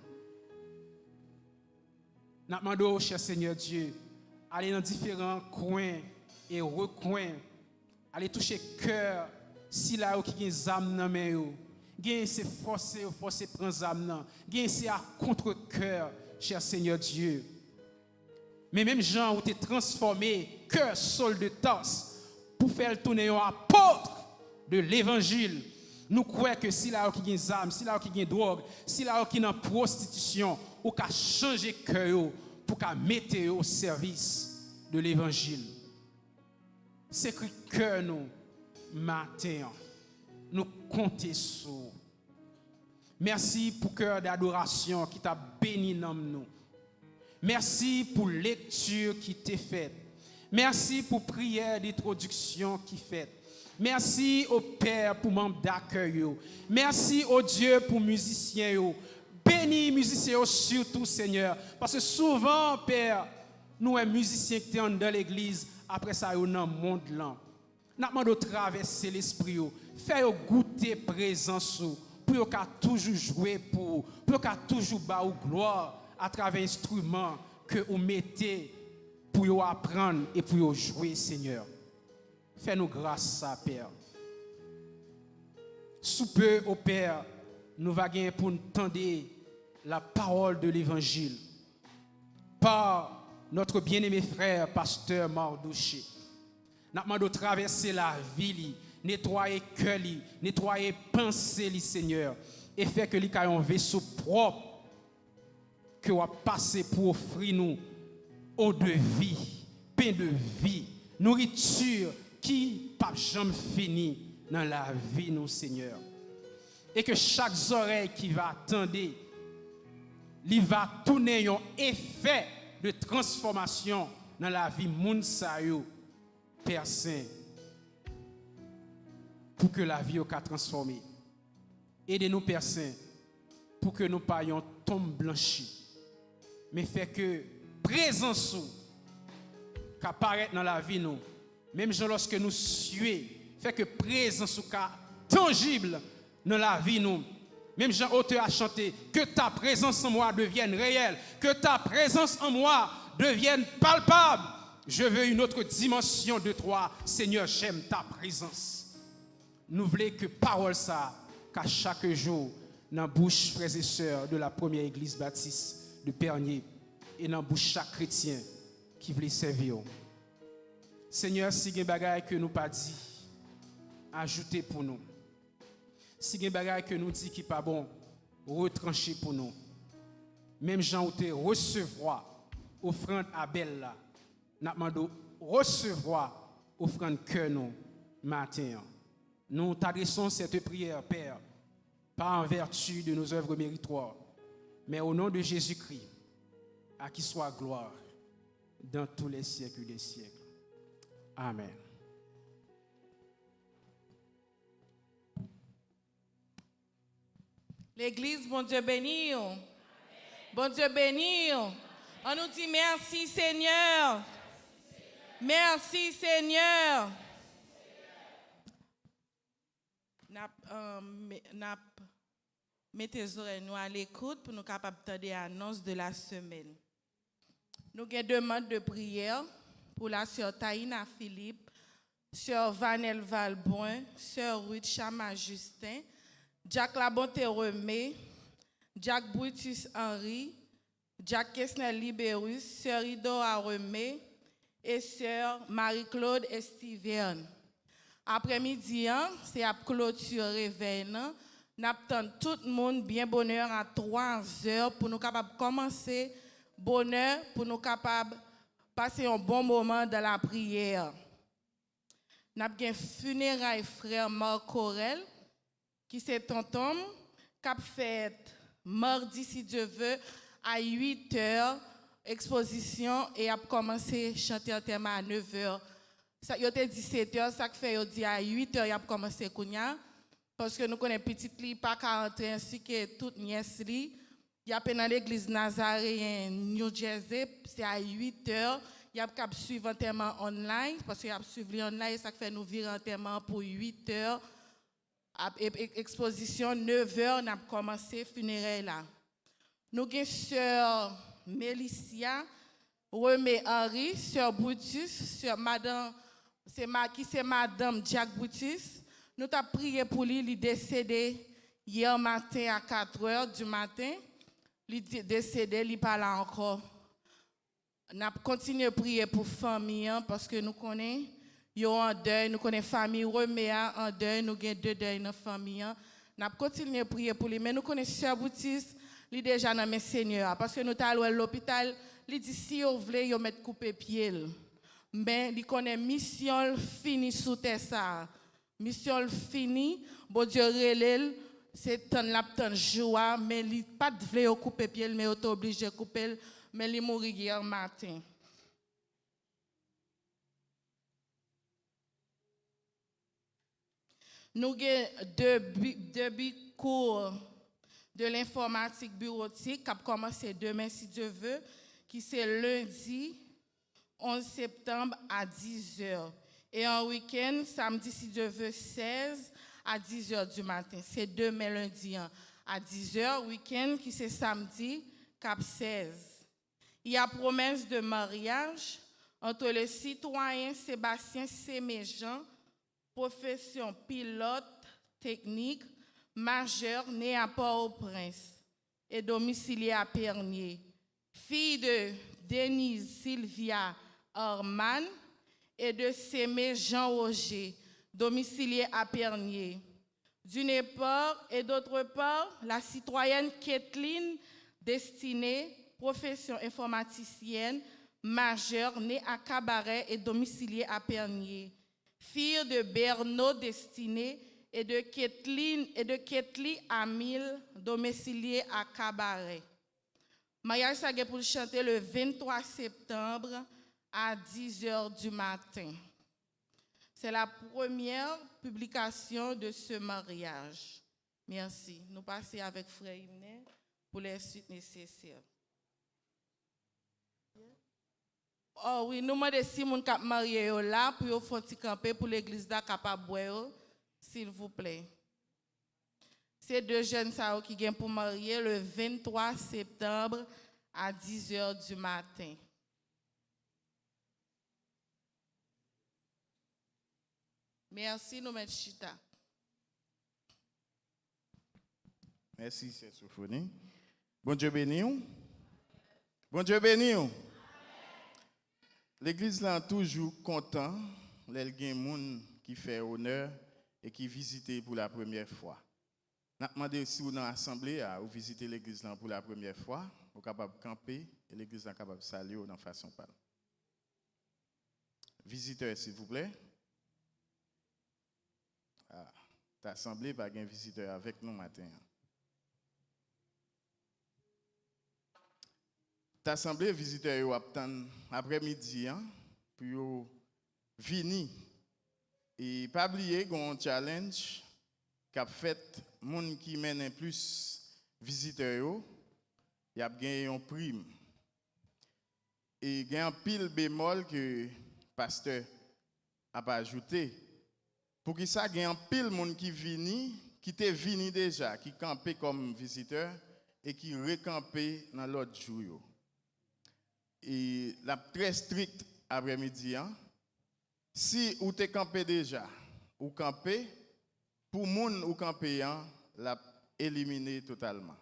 Nous demandons, cher Seigneur Dieu, aller dans différents coins et recoins, aller toucher cœur, si là où qui a âme dans main yo, gain c'est forcer prendre âme nan, gain c'est à contre-cœur, cher Seigneur Dieu. Mais même Jean où t'es transformé cœur Saul de Tarse pour faire tourner un apôtre de l'évangile. Nous croyons que si là où qui a âme, si là où qui a drogue, si là où qui a prostitution, ou qu'a changer cœur pour qu'a mettre au service de l'évangile. C'est que cœur nous matin nous comptons sur. Merci pour cœur d'adoration qui t'a béni dans nous. Merci pour lecture qui t'est faite. Merci pour prière d'introduction qui fait. Merci au Père pour membre d'accueil. Merci au Dieu pour musiciens. Bénis musiciens surtout, Seigneur. Parce que souvent, Père, nous sommes musiciens qui sont dans l'église, après ça, nous sommes dans le monde là. Nous demandons de traverser l'esprit, faire goûter présence, pour que toujours jouer pour que toujours battre gloire à travers l'instrument que vous mettez pour apprendre et pour jouer, Seigneur. Fais-nous grâce, Père. Sous peu, au Père, nous allons gagner pour entendre la parole de l'Évangile par notre bien-aimé frère, pasteur Mardouché. Nous demandons de traverser la vie, nettoyer le cœur, nettoyer pensée, Seigneur, et faire que l'Église ait un vaisseau propre que va passer pour offrir nous eau de vie, pain de vie, nourriture qui pas jamais fini dans la vie, nous, Seigneur. Et que chaque oreille qui va attendre, il va tourner un effet de transformation dans la vie moun sa yo, Père Saint, pour que la vie soit transformée. Aidez-nous, Père Saint, pour que nous payions tombe blanchi, mais fait que présence qui apparaît dans la vie nous, même lorsque nous suons, fait que présence soit tangible dans la vie nous. Même Jean auteur a chanté, que ta présence en moi devienne réelle, que ta présence en moi devienne palpable. Je veux une autre dimension de toi, Seigneur, j'aime ta présence. Nous voulons que parole ça, qu'à chaque jour, dans la bouche, frères et sœurs de la première église baptiste de Pernier, et dans la bouche chaque chrétien qui veut servir. Seigneur, si il y a des bagailles que nous pas dit, ajoutez pour nous. Si il y a des bagailles que nous dit qui pas bon, retrancher pour nous. Même Jean ou te recevoir offrande Abel là, n'a demandé recevoir offrande cœur nous matin. Nous t'adressons cette prière, Père, pas en vertu de nos œuvres méritoires, mais au nom de Jésus-Christ, à qui soit gloire dans tous les siècles des siècles. Amen. L'église, bon Dieu béni. Bon Dieu béni. On nous dit merci Seigneur. Merci Seigneur. Mettez nous à l'écoute pour nous capables d'entendre l'annonce de la semaine. Nous avons une demande de prière pour la sœur Taïna Philippe Sœur Vanelle Valboin, Sœur Ruth Chama Justin, Jack Labonté Remé, Jack Brutus Henry, Jack Kessner Libérus, Sœur Idora Remé et Sœur Marie-Claude Estiverne. Après-midi, c'est à clôture réveil. Nous attendons tout le monde bien bonheur à 3 heures pour nous capables commencer bonheur, pour nous capables passer un bon moment dans la prière. Nous avons un funérailles frère Marc Corel, qui c'est tonton, qui a fait mardi, si Dieu veut, à 8 heures, exposition, et a commencé à chanter un thème à 9 heures. Ça y était 17 heures, ça fait dit à 8 heures, il a commencé à parce que nous connaissons petite li, pas 40 ainsi que toute nièce li. Il y a dans l'église Nazaréenne New Jersey, c'est à 8 heures. Il y a qu'à suivre un thème online, parce qu'il y a suivi online, ça fait nous virer un thème pour 8 heures. Exposition 9 heures, nous avons commencé funérailles là. Nous avons sœur Mélicia, Remé Henry, sœur Brutus, sœur Madame, c'est Madame Jack Brutus. Nous avons prié pour lui, il est décédé hier matin à 4 heures du matin. Il est décédé, il n'est pas là encore. Nous avons continué à prier pour la famille parce que nous connaissons, ils sont en deuil, nous connaissons la famille Roméa en deuil, nous avons 2 deuils dans la famille. Nous avons continué à prier pour lui, mais nous connaissons Sœur Boutis, il est déjà dans mes seigneurs. Parce que nous allons à l'hôpital, il dit si vous voulez, vous mettez coupé pied. Mais il connaît mission finie sous terre ça. Mission finie, bon Dieu relève, c'est un joie, mais il n'a pas de vle couper pied, mais il est obligé de couper, mais il mourit hier matin. Nous avons 2 cours de l'informatique bureautique qui a commencé demain si Dieu veut, qui c'est lundi 11 septembre à 10h. Et en week-end, samedi si Dieu veut, 16 à 10h du matin. C'est demain lundi à 10h, week-end qui c'est samedi cap 16. Il y a promesse de mariage entre le citoyen Sébastien Séméjean, profession pilote technique, majeur né à Port-au-Prince et domicilié à Pernier, fille de Denise Sylvia Orman et de Sémé Jean Roger, domicilié à Pernier. D'une part et d'autre part, la citoyenne Kathleen Destinée, profession informaticienne, majeure, née à Cabaret et domiciliée à Pernier. Fille de Bernard Destiné et de Kathleen Amil, domiciliée à Cabaret. Mariage Sagé pour chanter le 23 septembre à 10h du matin. C'est la première publication de ce mariage. Merci. Nous passons avec Frère Imné pour les suites nécessaires. Oh oui, nous demandons si vous êtes marié là pour vous faire camper pour l'église là capable boire, s'il vous plaît. C'est 2 jeunes qui viennent pour marier le 23 septembre à 10h du matin. Merci, nous mettons chita. Merci, c'est Sophonie. Bon Dieu béni. Bon Dieu béni. L'église là toujours content, les gens qui fait honneur et qui visitent pour la première fois. N'a demandé si vous dans l'assemblée ou visiter l'église là pour la première fois, vous capable camper et l'église là capable saluer dans façon pas. Visiteurs s'il vous plaît. L'assemblée pas un visiteur avec nous matin. L'assemblée visiteur yo attend après-midi pour venir et pas oublier un challenge qu'a fait monde qui mène plus visiteurs yo, y a gagné un prime. Et il y a un pile bémol que pasteur a ajouté. Pour que ça, il y a un pile monde qui vini, qui était venu déjà, qui campait comme visiteur et qui recampait dans l'autre jour. Et la très stricte après-midi, Si ou t'es campé déjà, ou campé, pour moun ou campé, l'a éliminé totalement.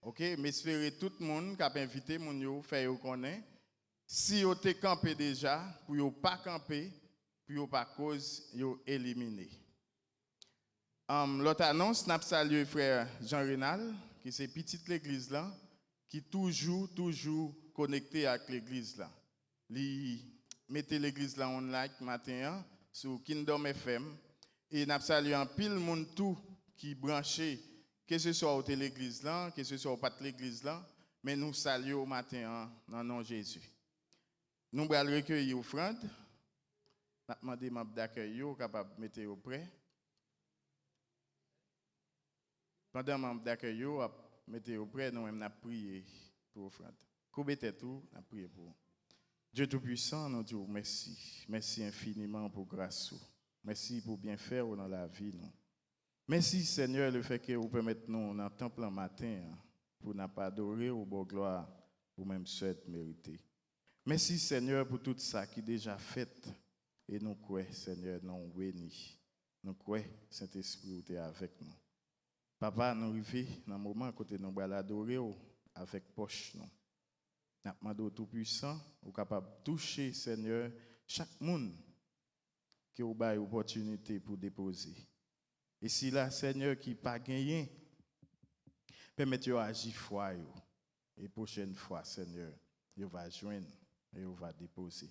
OK, mais j'espère tout le monde qui a invité moun yo fait yo connaît. Si vous t'es campé déjà, pour yo pas camper, pour yo pas cause, yo éliminé. L'autre annonce, n'a salué frère Jean-Renal, qui c'est petite l'église là, qui toujours connecté avec l'église là. Li mettez l'église là en like matin sur Kingdom FM et n'a salué en pile monde tout qui branché, que ce soit au l'église là, que ce soit au pas de l'église là, mais nous saluons au matin dans le nom de Jésus. Nous allons recueillir offrande. Nous allons demander membres d'accueil capable de mettre au prêt. Pendant membres d'accueil mettre au prêt, nous allons prier pour offrande. Coubez tout, nous allons prier pour. Dieu Tout-Puissant, nous disons merci. Merci infiniment pour grâce. Merci pour bien faire dans la vie. Nous. Merci Seigneur le fait que vous permettez nous dans le temple en matin pour ne pas adorer ou pour gloire ou même souhaite mériter. Merci Seigneur pour tout ça qui est déjà fait et nous croyons Seigneur nous bénis. Nous croyons Saint-Esprit est avec nous. Papa nous arrivons dans le moment côté nous allons adorer avec poche nous. Nous demandons au Tout-Puissant ou capable de toucher Seigneur chaque monde qui a une opportunité pour déposer. Et si là, Seigneur, qui n'a pas gagné, permettez de agir foi. Et prochaine fois, Seigneur, il va joindre et il va déposer.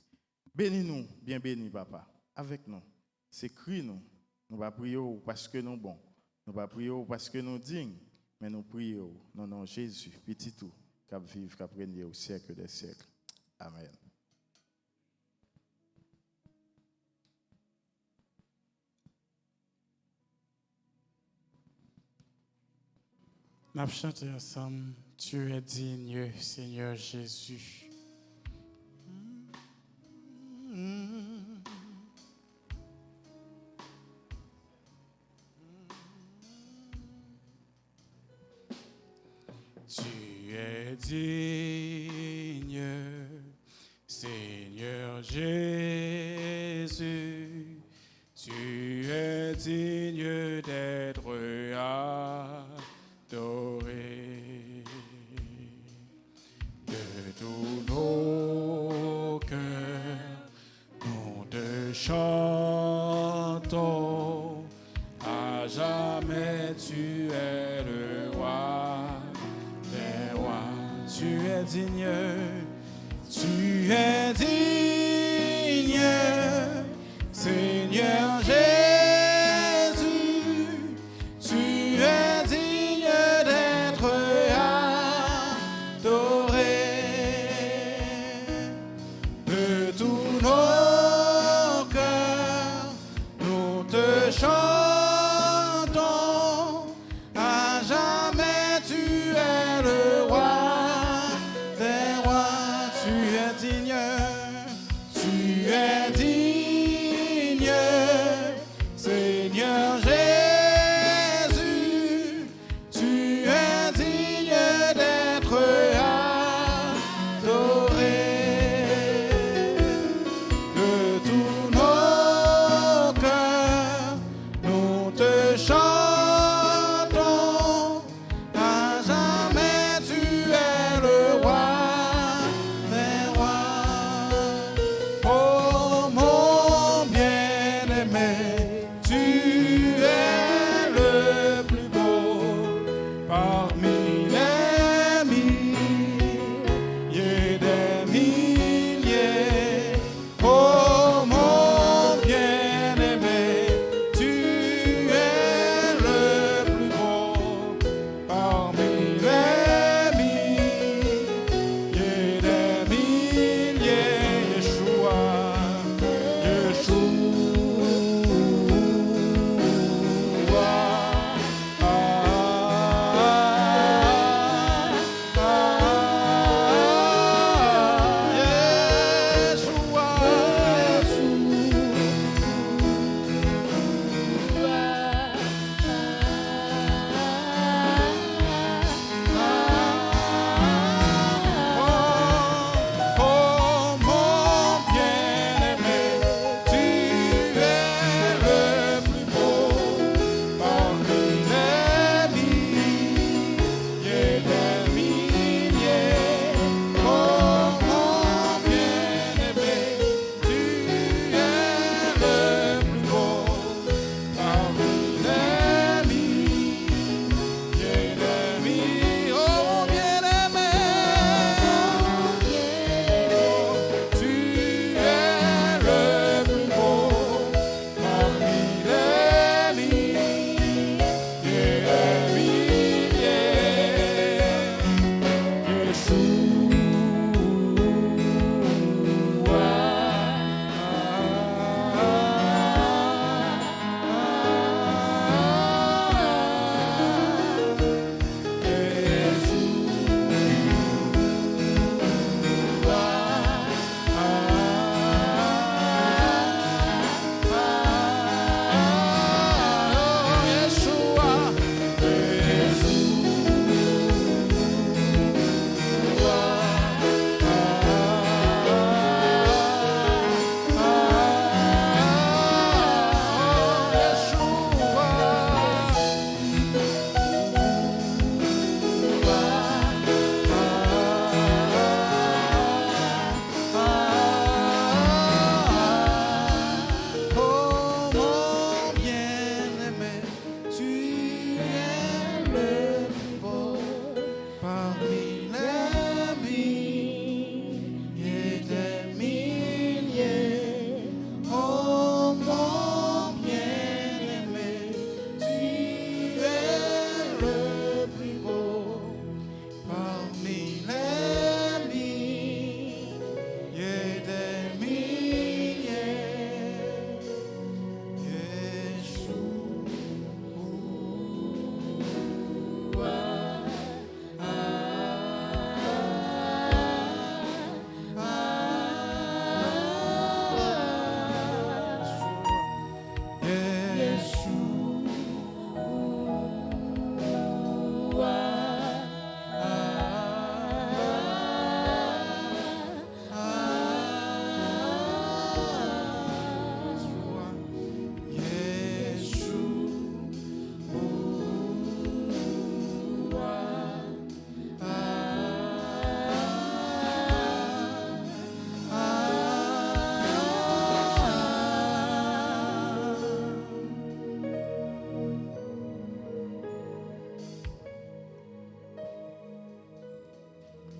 Bénis-nous, bien bénis, Papa, avec nous. C'est cri nous. Nous ne prions pas parce que nous bons. Nous ne prions pas parce que nous dignes. Mais nous prions dans le nom de Jésus, petit tout, qui vive, qui règne au siècle des siècles. Amen. Nous avons chanté ensemble, tu es digne, Seigneur Jésus. Tu es digne, Seigneur Jésus. Tu es digne d'être adoré de tous nos cœurs. Nous te chantons, à jamais tu es le roi des rois. Tu es digne, tu es digne, Seigneur Jésus.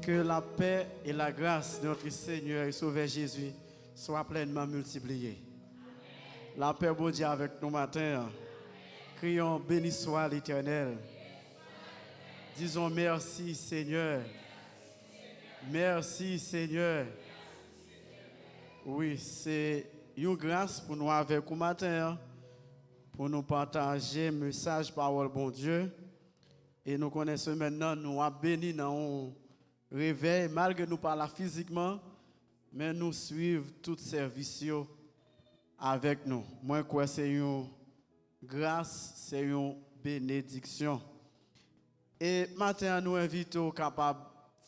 Que la paix et la grâce de notre Seigneur et Sauveur Jésus soient pleinement multipliées. La paix, bon Dieu, avec nous matin. Crions, béni soit l'Éternel. Disons merci Seigneur. Merci Seigneur. Oui, c'est une grâce pour nous avec vous matin, pour nous partager le message parole bon Dieu. Et nous connaissons maintenant, nous avons béni dans le réveil, malgré nous parlons physiquement, mais nous suivons tout service avec nous. Moi, quoi, c'est une grâce, c'est une bénédiction. Et maintenant, nous invitons capables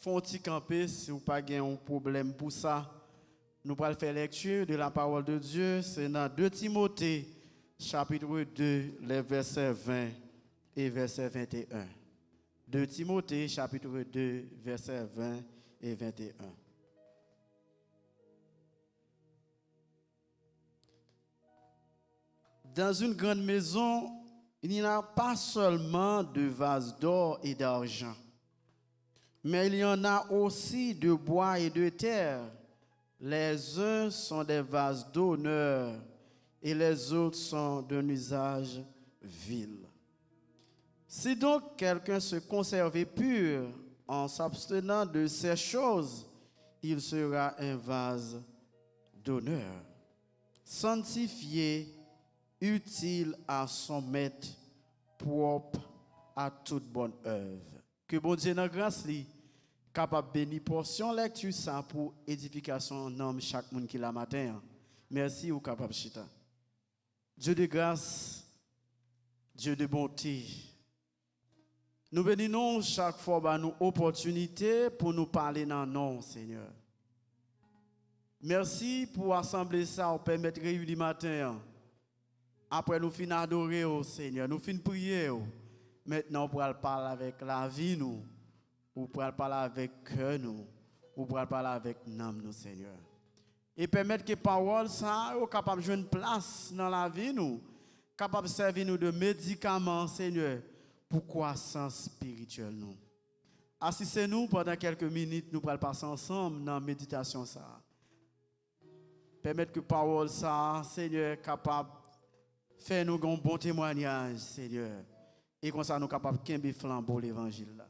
de camper si vous n'avez pas un problème pour ça. Nous allons faire lecture de la parole de Dieu. C'est dans 2 Timothée, chapitre 2, les versets 20 et verset 21. 2 Timothée, chapitre 2, versets 20 et 21. Dans une grande maison, il n'y a pas seulement de vases d'or et d'argent, mais il y en a aussi de bois et de terre. Les uns sont des vases d'honneur et les autres sont d'un usage vil. Si donc quelqu'un se conserve pur en s'abstenant de ces choses, il sera un vase d'honneur, sanctifié, utile à son maître, propre à toute bonne œuvre. Que bon Dieu dans grâce li capable bénir portion lecture ça pour édification nomme chaque monde qui la matin. Merci ou capable chita. Dieu de grâce, Dieu de bonté. Nous bénissons chaque fois bah, nous opportunité pour nous parler dans le nom, Seigneur. Merci pour assembler ça, pour permettre de réunir matin. Après nous finissons d'adorer au Seigneur, nous finissons de prier. Maintenant, on pourra parler avec la vie, nous. On pourra parler avec cœur, nous. On pourra parler avec l'âme, nous, Seigneur. Et permettre que parole ça soit capable de jouer une place dans la vie, nous. Capable de servir nous de médicaments, Seigneur, pour croissance spirituelle, nous. Assistez-nous pendant quelques minutes, nous pourrons passer ensemble dans la méditation, ça. Permettre que parole ça, Seigneur, capable de faire nous un bon témoignage, Seigneur. Et comme ça, nous sommes capables de faire flambeau l'évangile.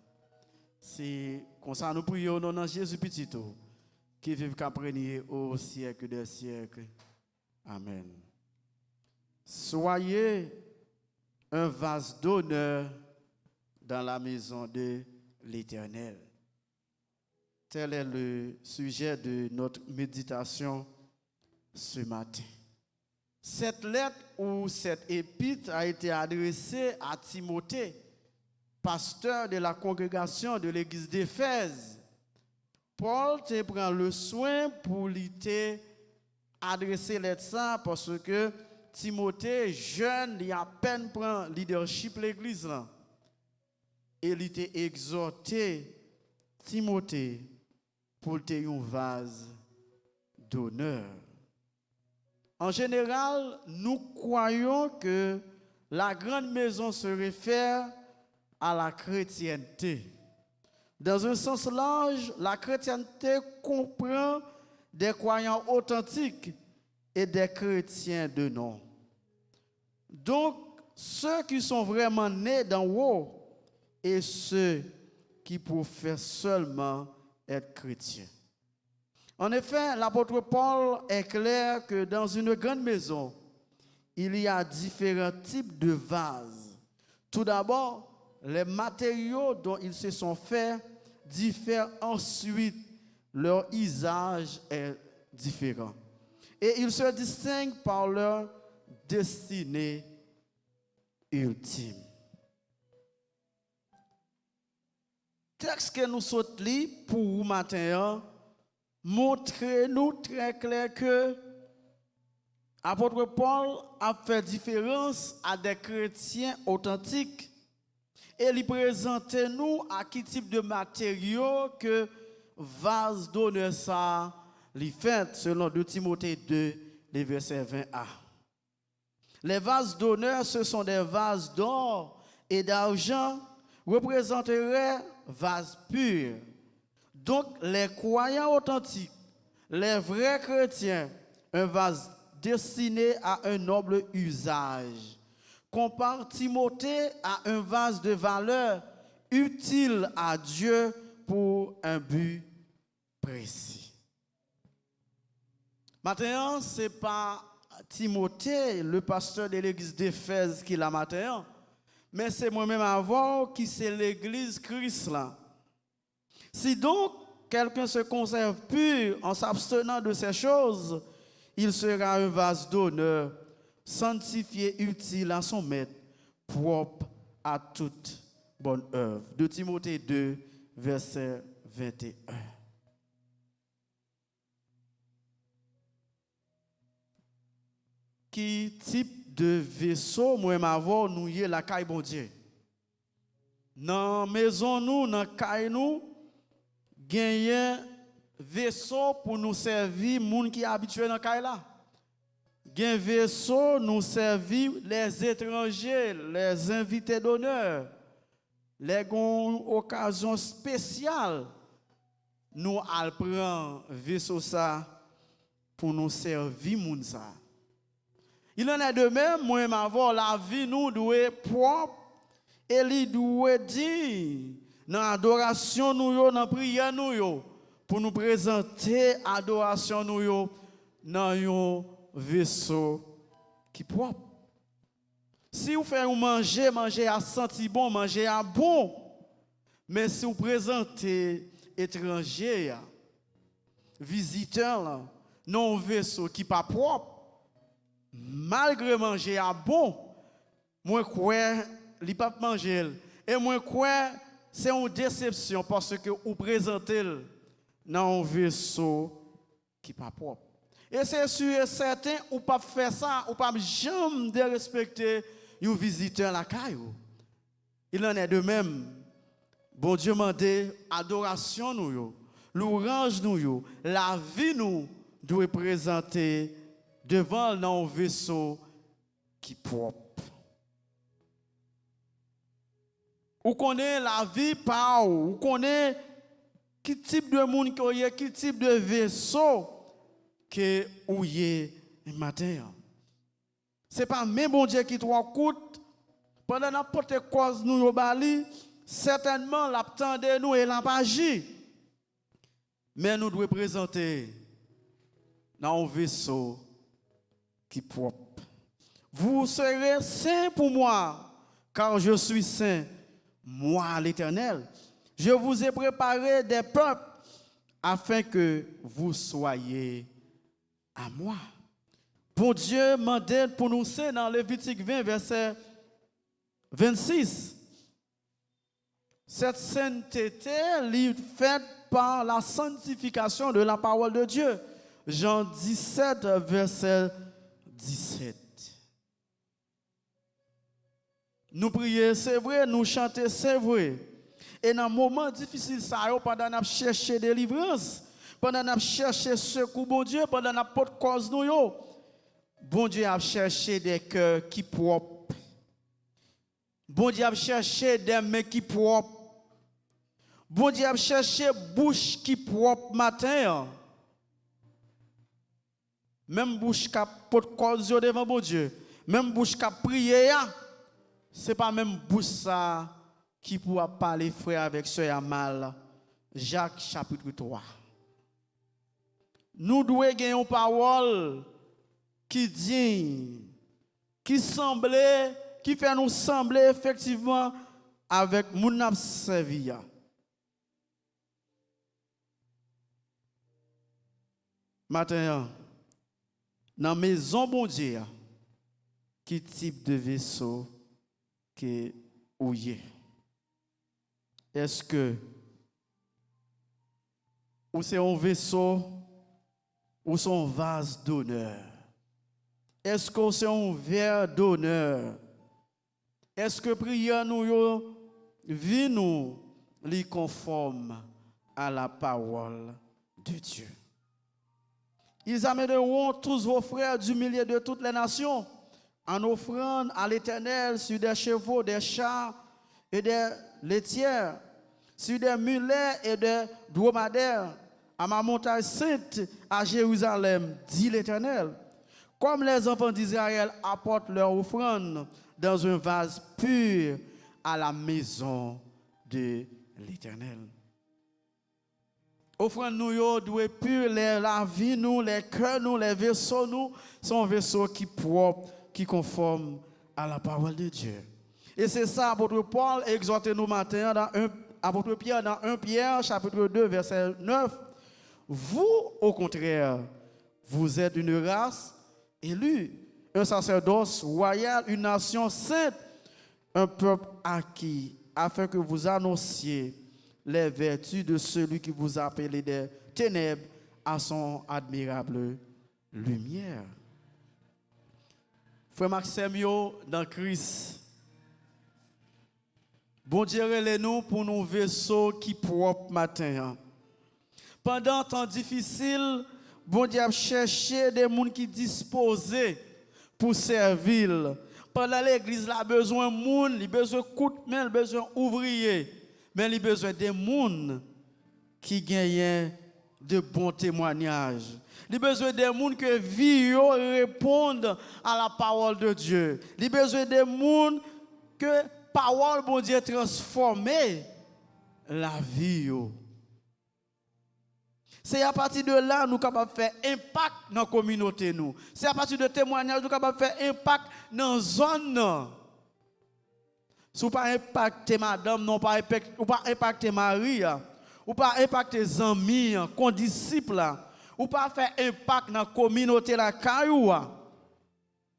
C'est comme ça, nous prions au nom de Jésus petit, qui vive qu'après au siècle des siècles. Amen. Soyez un vase d'honneur dans la maison de l'Éternel. Tel est le sujet de notre méditation ce matin. Cette lettre ou cette épître a été adressée à Timothée, pasteur de la congrégation de l'église d'Éphèse. Paul te prend le soin pour lui adresser lettre ça parce que Timothée, jeune, il a à peine prend leadership l'église là. Et il t'a exhorté Timothée pour te un vase d'honneur. En général, nous croyons que la grande maison se réfère à la chrétienté. Dans un sens large, la chrétienté comprend des croyants authentiques et des chrétiens de nom. Donc, ceux qui sont vraiment nés d'en haut et ceux qui professent seulement être chrétiens. En effet, l'apôtre Paul est clair que dans une grande maison, il y a différents types de vases. Tout d'abord, les matériaux dont ils se sont faits diffèrent ensuite, leur usage est différent. Et ils se distinguent par leur destinée ultime. Texte que nous sautons pour vous matin, montre-nous très clair que l'apôtre Paul a fait différence à des chrétiens authentiques et il présente nous à quel type de matériaux que vase d'honneur ça lui fait selon 2 Timothée 2, les versets 20a. Les vases d'honneur, ce sont des vases d'or et d'argent, représenteraient vases purs. Donc, les croyants authentiques, les vrais chrétiens, un vase destiné à un noble usage, compare Timothée à un vase de valeur utile à Dieu pour un but précis. Maintenant, ce n'est pas Timothée, le pasteur de l'église d'Éphèse, qui l'a matin, mais c'est moi-même avant qui c'est l'église Christ là. Si donc quelqu'un se conserve pur en s'abstenant de ces choses, il sera un vase d'honneur, sanctifié, utile à son maître, propre à toute bonne œuvre. De Timothée 2, verset 21. Qui type de vaisseau moi m'avoir nous y la caille bon Dieu. Dans maison nous, dans caille nous, gagner vaisseau pour nous servir moun qui habitué dans caille là. Gain vaisseau nous servir les étrangers, les invités d'honneur. Les occasions spéciales nous al prend vaisseau ça pour nous servir moun ça. Il en est de même, moi, m'avoir la vie, nous, doit propre, et lui doit dire, dans l'adoration, nous, dans la prière, nous, pour nous présenter l'adoration, nous, dans un vaisseau qui est propre. Si vous faites manger, manger à senti bon, manger à bon, mais si vous présentez étranger, visiteur, dans un vaisseau qui n'est pas propre, malgré manger à bon, moi crois li pas manger et moi crois c'est une déception parce que vous présentez dans un vaisseau qui pas propre. Et c'est sûr et certain ou pas faire ça ou pas jamais de respecter un visiteur la caillou. Il en est de même. Bon Dieu mande adoration nous, louange nous, la vie nous doit présenter devant dans un vaisseau qui est propre. Ou connaît la vie par ou connaît qui type de monde qui est, qui type de vaisseau que ou est matin. C'est pas même bon Dieu qui toi coûte pendant n'importe cause nous au bali, certainement l'attendait nous et l'a pas agi. Mais nous devons présenter dans un vaisseau qui est propre. Vous serez saints pour moi, car je suis saint, moi l'Éternel. Je vous ai préparé des peuples afin que vous soyez à moi. Bon Dieu mandate pour nous saints dans Lévitique 20, verset 26. Cette sainteté est faite par la sanctification de la parole de Dieu. Jean 17, verset 17. Nous prions, c'est vrai, nous chanter, c'est vrai. Et dans un moment difficile, ça, pendant que nous cherchons délivrance, pendant que nous cherchons secours, bon Dieu, pendant que nous portons cause, nous, bon Dieu a cherché des cœurs qui propres. Bon Dieu a cherché des mains qui propres. Bon Dieu a cherché bouche qui propre matin. Même bouche qui porte cause devant bon Dieu. Même bouche qui prié, c'est pas même bouche ça qui pourra parler frère avec soeur mal. Jacques chapitre 3. Nous devons gagner une parole qui dit, qui semblait, qui fait nous sembler effectivement avec mon servi. Maintenant, dans la maison bon Dieu, quel type de vaisseau que vous êtes? Est-ce que ou c'est un vaisseau ou c'est un vase d'honneur? Est-ce que c'est un verre d'honneur? Est-ce que prière nous vie nous li conforme à la parole de Dieu? Ils amèneront tous vos frères du milieu de toutes les nations en offrande à l'Éternel sur des chevaux, des chars et des laitières, sur des mulets et des dromadaires, à ma montagne sainte, à Jérusalem, dit l'Éternel. Comme les enfants d'Israël apportent leur offrande dans un vase pur à la maison de l'Éternel. Offrande nous yo doit pur, la vie nous, les cœurs nous, les vaisseaux nous sont vaisseaux qui propres, qui conforment à la parole de Dieu. Et c'est ça, apôtre Paul exhorte nous matin apôtre Pierre dans 1 Pierre chapitre 2 verset 9. Vous, au contraire, vous êtes une race élue, un sacerdoce royal, une nation sainte, un peuple acquis, afin que vous annonciez les vertus de celui qui vous a appelé des ténèbres à son admirable lumière. Frère Maxime, dans Christ, bon Dieu, relève-nous pour nos vaisseaux qui propres matin. Pendant un temps difficile, bon Dieu a cherché des gens qui disposés pour servir. Pendant l'église, il a besoin de monde, il a besoin de coups de main, il a besoin d'ouvriers. Mais il a besoin de gens qui gagnent de bons témoignages. Il a besoin de gens qui vivent répondent à la parole de Dieu. Il a besoin de gens que la parole de Dieu transforme la vie. C'est à partir de là que nous sommes capables de faire impact dans la communauté. C'est à partir de témoignages que nous sommes capables de faire impact dans la zone. Si vous ne pas impacter madame, non pas impacter Marie, ou pas impacter les amis, condisciples, ou pas faire impact dans la communauté, la caillou,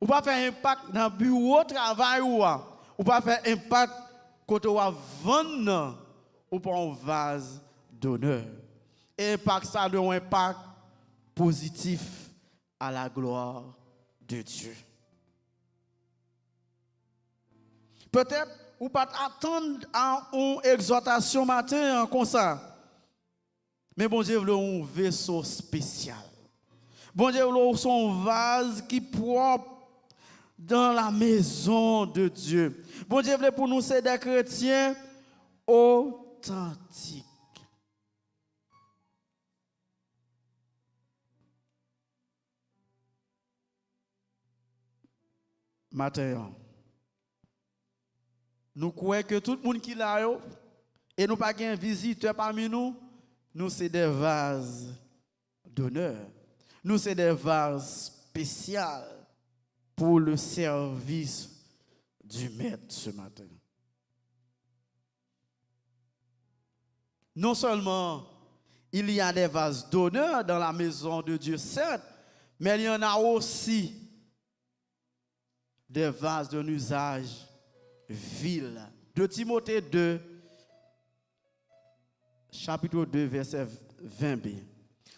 ou pas faire impact dans le bureau de travail, ou pas faire impact quand on va vendre, ou pas un vase d'honneur. Et impact ça a un impact positif à la gloire de Dieu. Peut-être ou pas attendre à une exhortation matin comme ça. Mais bon Dieu veut un vaisseau spécial. Bon Dieu veut son vase qui propre dans la maison de Dieu. Bon Dieu veut pour nous c'est des chrétiens authentiques. Matin, nous croyons que tout le monde qui est là, et nous pas un visiteur parmi nous, nous c'est des vases d'honneur. Nous c'est des vases spéciaux pour le service du Maître ce matin. Non seulement il y a des vases d'honneur dans la maison de Dieu, certes, mais il y en a aussi des vases d'un usage vil. De Timothée 2, chapitre 2, verset 20b.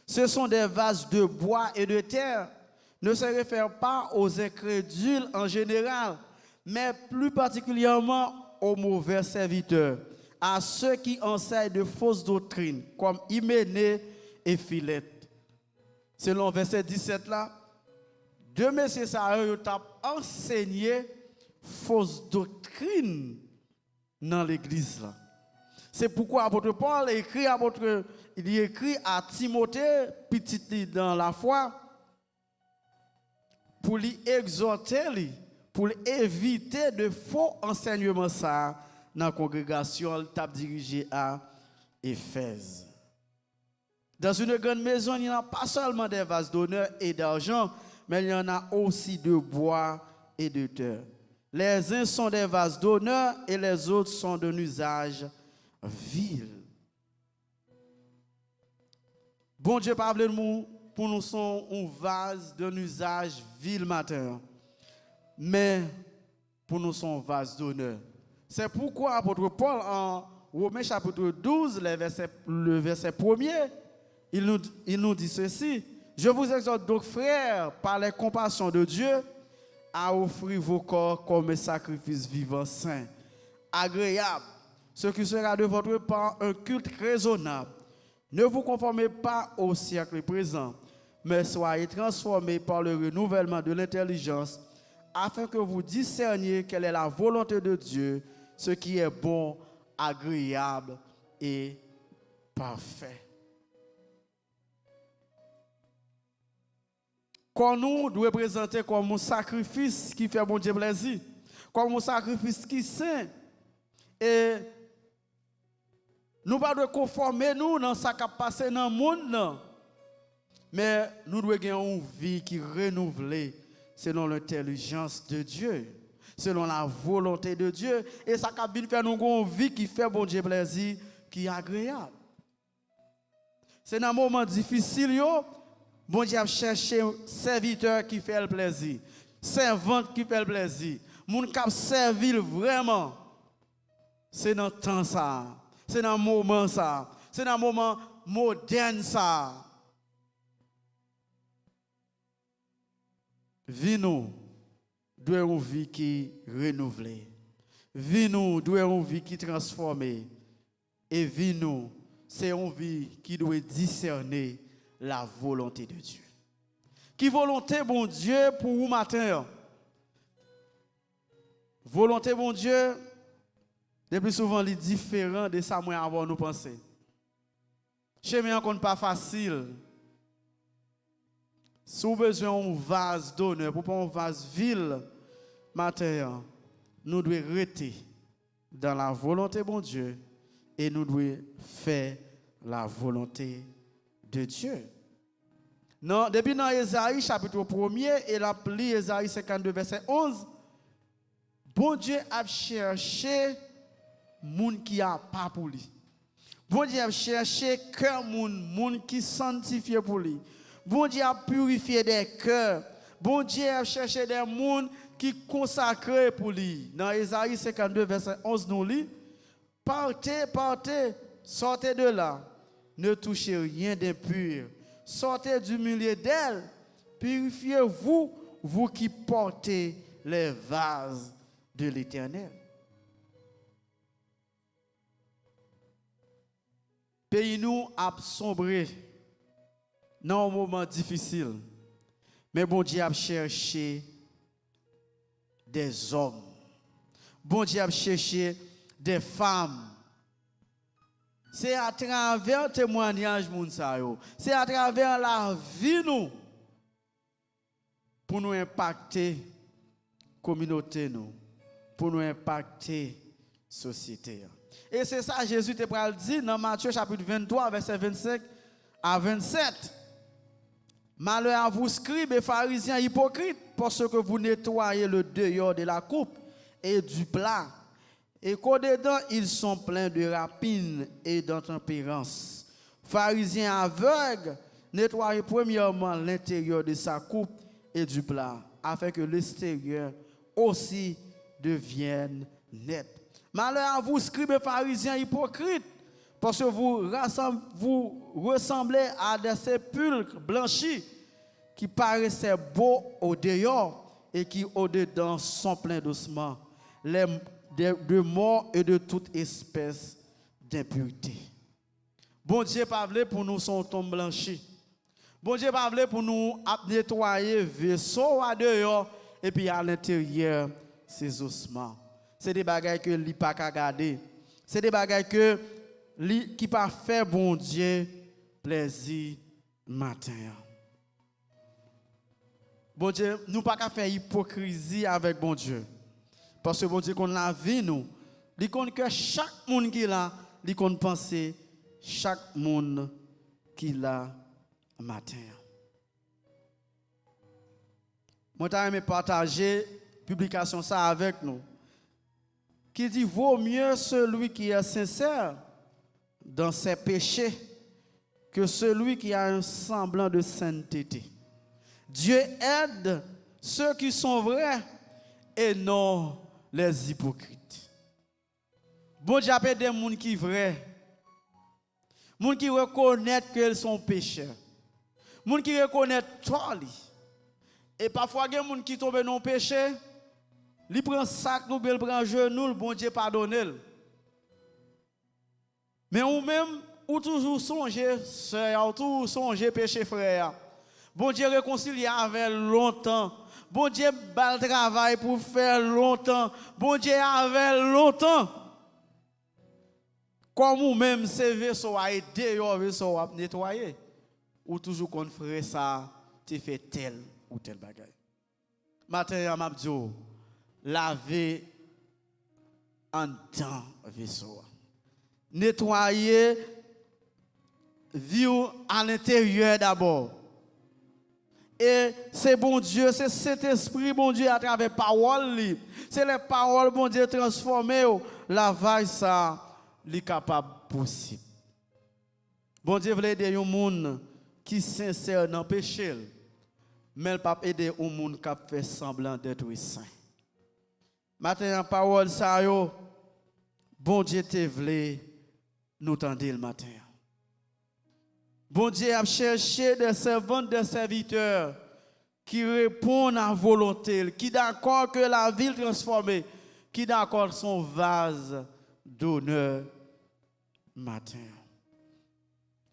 Ce sont des vases de bois et de terre, ne se réfèrent pas aux incrédules en général, mais plus particulièrement aux mauvais serviteurs, à ceux qui enseignent de fausses doctrines, comme Hyménée et Philette. Selon verset 17 là, deux messieurs ça ont enseigné fausses doctrines dans l'église là. C'est pourquoi apôtre Paul écrit à Timothée, petit dans la foi, pour lui exhorter, pour éviter de faux enseignements ça dans la congrégation t'a dirigé à Éphèse. Dans une grande maison, il n'y a pas seulement des vases d'honneur et d'argent, mais il y en a aussi de bois et de terre. Les uns sont des vases d'honneur et les autres sont d'un usage vil. Bon Dieu parle de nous pour nous son un vase d'un usage vil matin, mais pour nous son vase d'honneur. C'est pourquoi apôtre Paul en Romains chapitre 12, le verset 1er, il nous dit ceci: je vous exhorte donc, frères, par les compassions de Dieu, à offrir vos corps comme un sacrifice vivant, saint, agréable, ce qui sera de votre part un culte raisonnable. Ne vous conformez pas au siècle présent, mais soyez transformés par le renouvellement de l'intelligence, afin que vous discerniez quelle est la volonté de Dieu, ce qui est bon, agréable et parfait. Qu'on nous doit présenter comme un sacrifice qui fait bon Dieu plaisir, comme un sacrifice qui est saint. Et nous ne devons pas conformer nous dans ce qui a passé dans le monde, mais nous devons avoir une vie qui est renouvelée selon l'intelligence de Dieu, selon la volonté de Dieu. Et ça a bien fait nous une vie qui fait bon Dieu plaisir, qui est agréable. C'est dans un moment difficile, bon Dieu a cherché un serviteur qui fait le plaisir, servante qui fait le plaisir, moun qui a servi vraiment. C'est dans le temps ça, c'est dans le moment ça, c'est dans le moment moderne ça. Vie nous doit une vie qui renouvelée. Vie nous doit une vie qui transformée. Et vie nous, c'est une vie qui doit discerner la volonté de Dieu. Qui volonté bon Dieu pour vous matin? Volonté bon Dieu, le plus souvent, il est différent de ça moi avant nous penser. Chemin qu'on pas facile. Si vous avez besoin d'un vase d'honneur, pour pas un vase vil, matin, nous devons rester dans la volonté bon Dieu et nous devons faire la volonté de Dieu. Non, depuis dans Ésaïe chapitre 1er et la pli Ésaïe 52 verset 11, bon Dieu a cherché moun qui a pas pour lui. Bon Dieu a cherché cœur moun qui sanctifié pour lui. Bon Dieu a purifié des cœurs. Bon Dieu a cherché des moun qui consacrés pour lui. Dans Ésaïe 52 verset 11 nous lit, partez, sortez de là. Ne touchez rien d'impur. Sortez du milieu d'elle. Purifiez-vous, vous qui portez les vases de l'Éternel. Pays nous a sombré dans un moment difficile. Mais bon Dieu a cherché des hommes. Bon Dieu a cherché des femmes. C'est à travers le témoignage de c'est à travers la vie nous pour nous impacter la communauté, nous, pour nous impacter la société. Et c'est ça Jésus te pral dit dans Matthieu chapitre 23, verset 25 à 27. Malheur à vous, scribes et pharisiens hypocrites, parce que vous nettoyez le dehors de la coupe et du plat. Et qu'au-dedans, ils sont pleins de rapines et d'intempérance. Pharisiens aveugles, nettoyez premièrement l'intérieur de sa coupe et du plat, afin que l'extérieur aussi devienne net. Malheur à vous, scribes et pharisiens hypocrites, parce que vous ressemblez à des sépulcres blanchis qui paraissaient beaux au dehors et qui au dedans sont pleins d'ossements, de mort et de toute espèce d'impureté. Bon Dieu pas voulu pour nous son tombe blanchi. Bon Dieu pas voulu pour nous nettoyer vaisseau à dehors et puis à l'intérieur ces ossements. C'est des bagages que li pas ka garder. C'est des bagages que qui pas fait bon Dieu plaisir matin. Bon Dieu, nous pas qu'à faire hypocrisie avec bon Dieu. Parce que bon Dieu qu'on la vie nous, il compte que chaque monde qui là, il compte penser chaque monde qui là matin. Moi t'ai partager publication ça avec nous. Qui dit vaut mieux celui qui est sincère dans ses péchés que celui qui a un semblant de sainteté. Dieu aide ceux qui sont vrais et non les hypocrites. Bon Dieu appelle des gens qui sont vrais. Des gens qui reconnaissent qu'ils sont pécheurs. Des gens qui reconnaissent tout. Et parfois, il y a des gens qui tombent dans le péché. Ils prennent sac, nous prennent genou, le bon Dieu pardonne. Mais ou même, ou toujours songer, sœur, ou toujours songer péché frère. Bon Dieu réconcilie avec longtemps. Bon Dieu bal travail pour faire longtemps. Bon Dieu avec longtemps. Comme ou même ces vaisseaux à aider yo vaisseau à nettoyer ou toujours qu'on ferait ça, tu fais tel ou tel bagaille. Matin m'a dit laver en dedans vaisseau. Nettoyer vivre à l'intérieur d'abord. Et c'est bon Dieu, c'est cet esprit bon Dieu à travers parole. C'est les paroles bon Dieu transformées. La vaille ça, li capable possible. Bon Dieu veut aider un monde qui sincère dans le péché. Mais il ne peut pas aider un monde qui fait semblant d'être saint. Maintenant, la parole ça yo, bon Dieu te veut nous tendre le matin. Bon Dieu a cherché des servantes, des serviteurs qui répondent à la volonté, qui d'accord que la ville transformée, qui d'accord son vase d'honneur matin.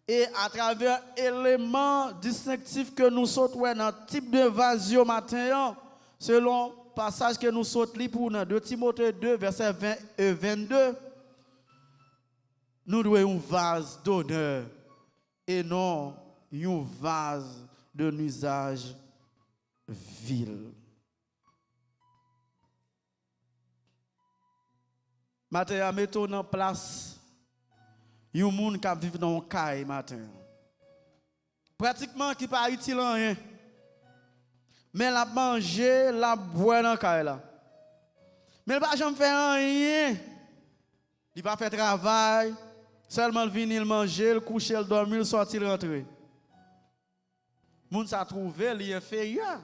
Et à travers éléments distinctifs que nous sautons dans le type de vase matin, selon le passage que nous sautons pour dans 2 Timothée 2, verset 20 et 22, nous devons un vase d'honneur et non un vase de usage vil. Matin, mettons en place un monde qui vit dans un caille matin. Pratiquement qui pas utile rien. Mais la manger, la boire dans caille là. Mais il pas jamais faire rien. Il pas faire travail, seulement venir manger, le coucher, le dormir, sortir, rentrer. Moun sa trouvé li inférieur.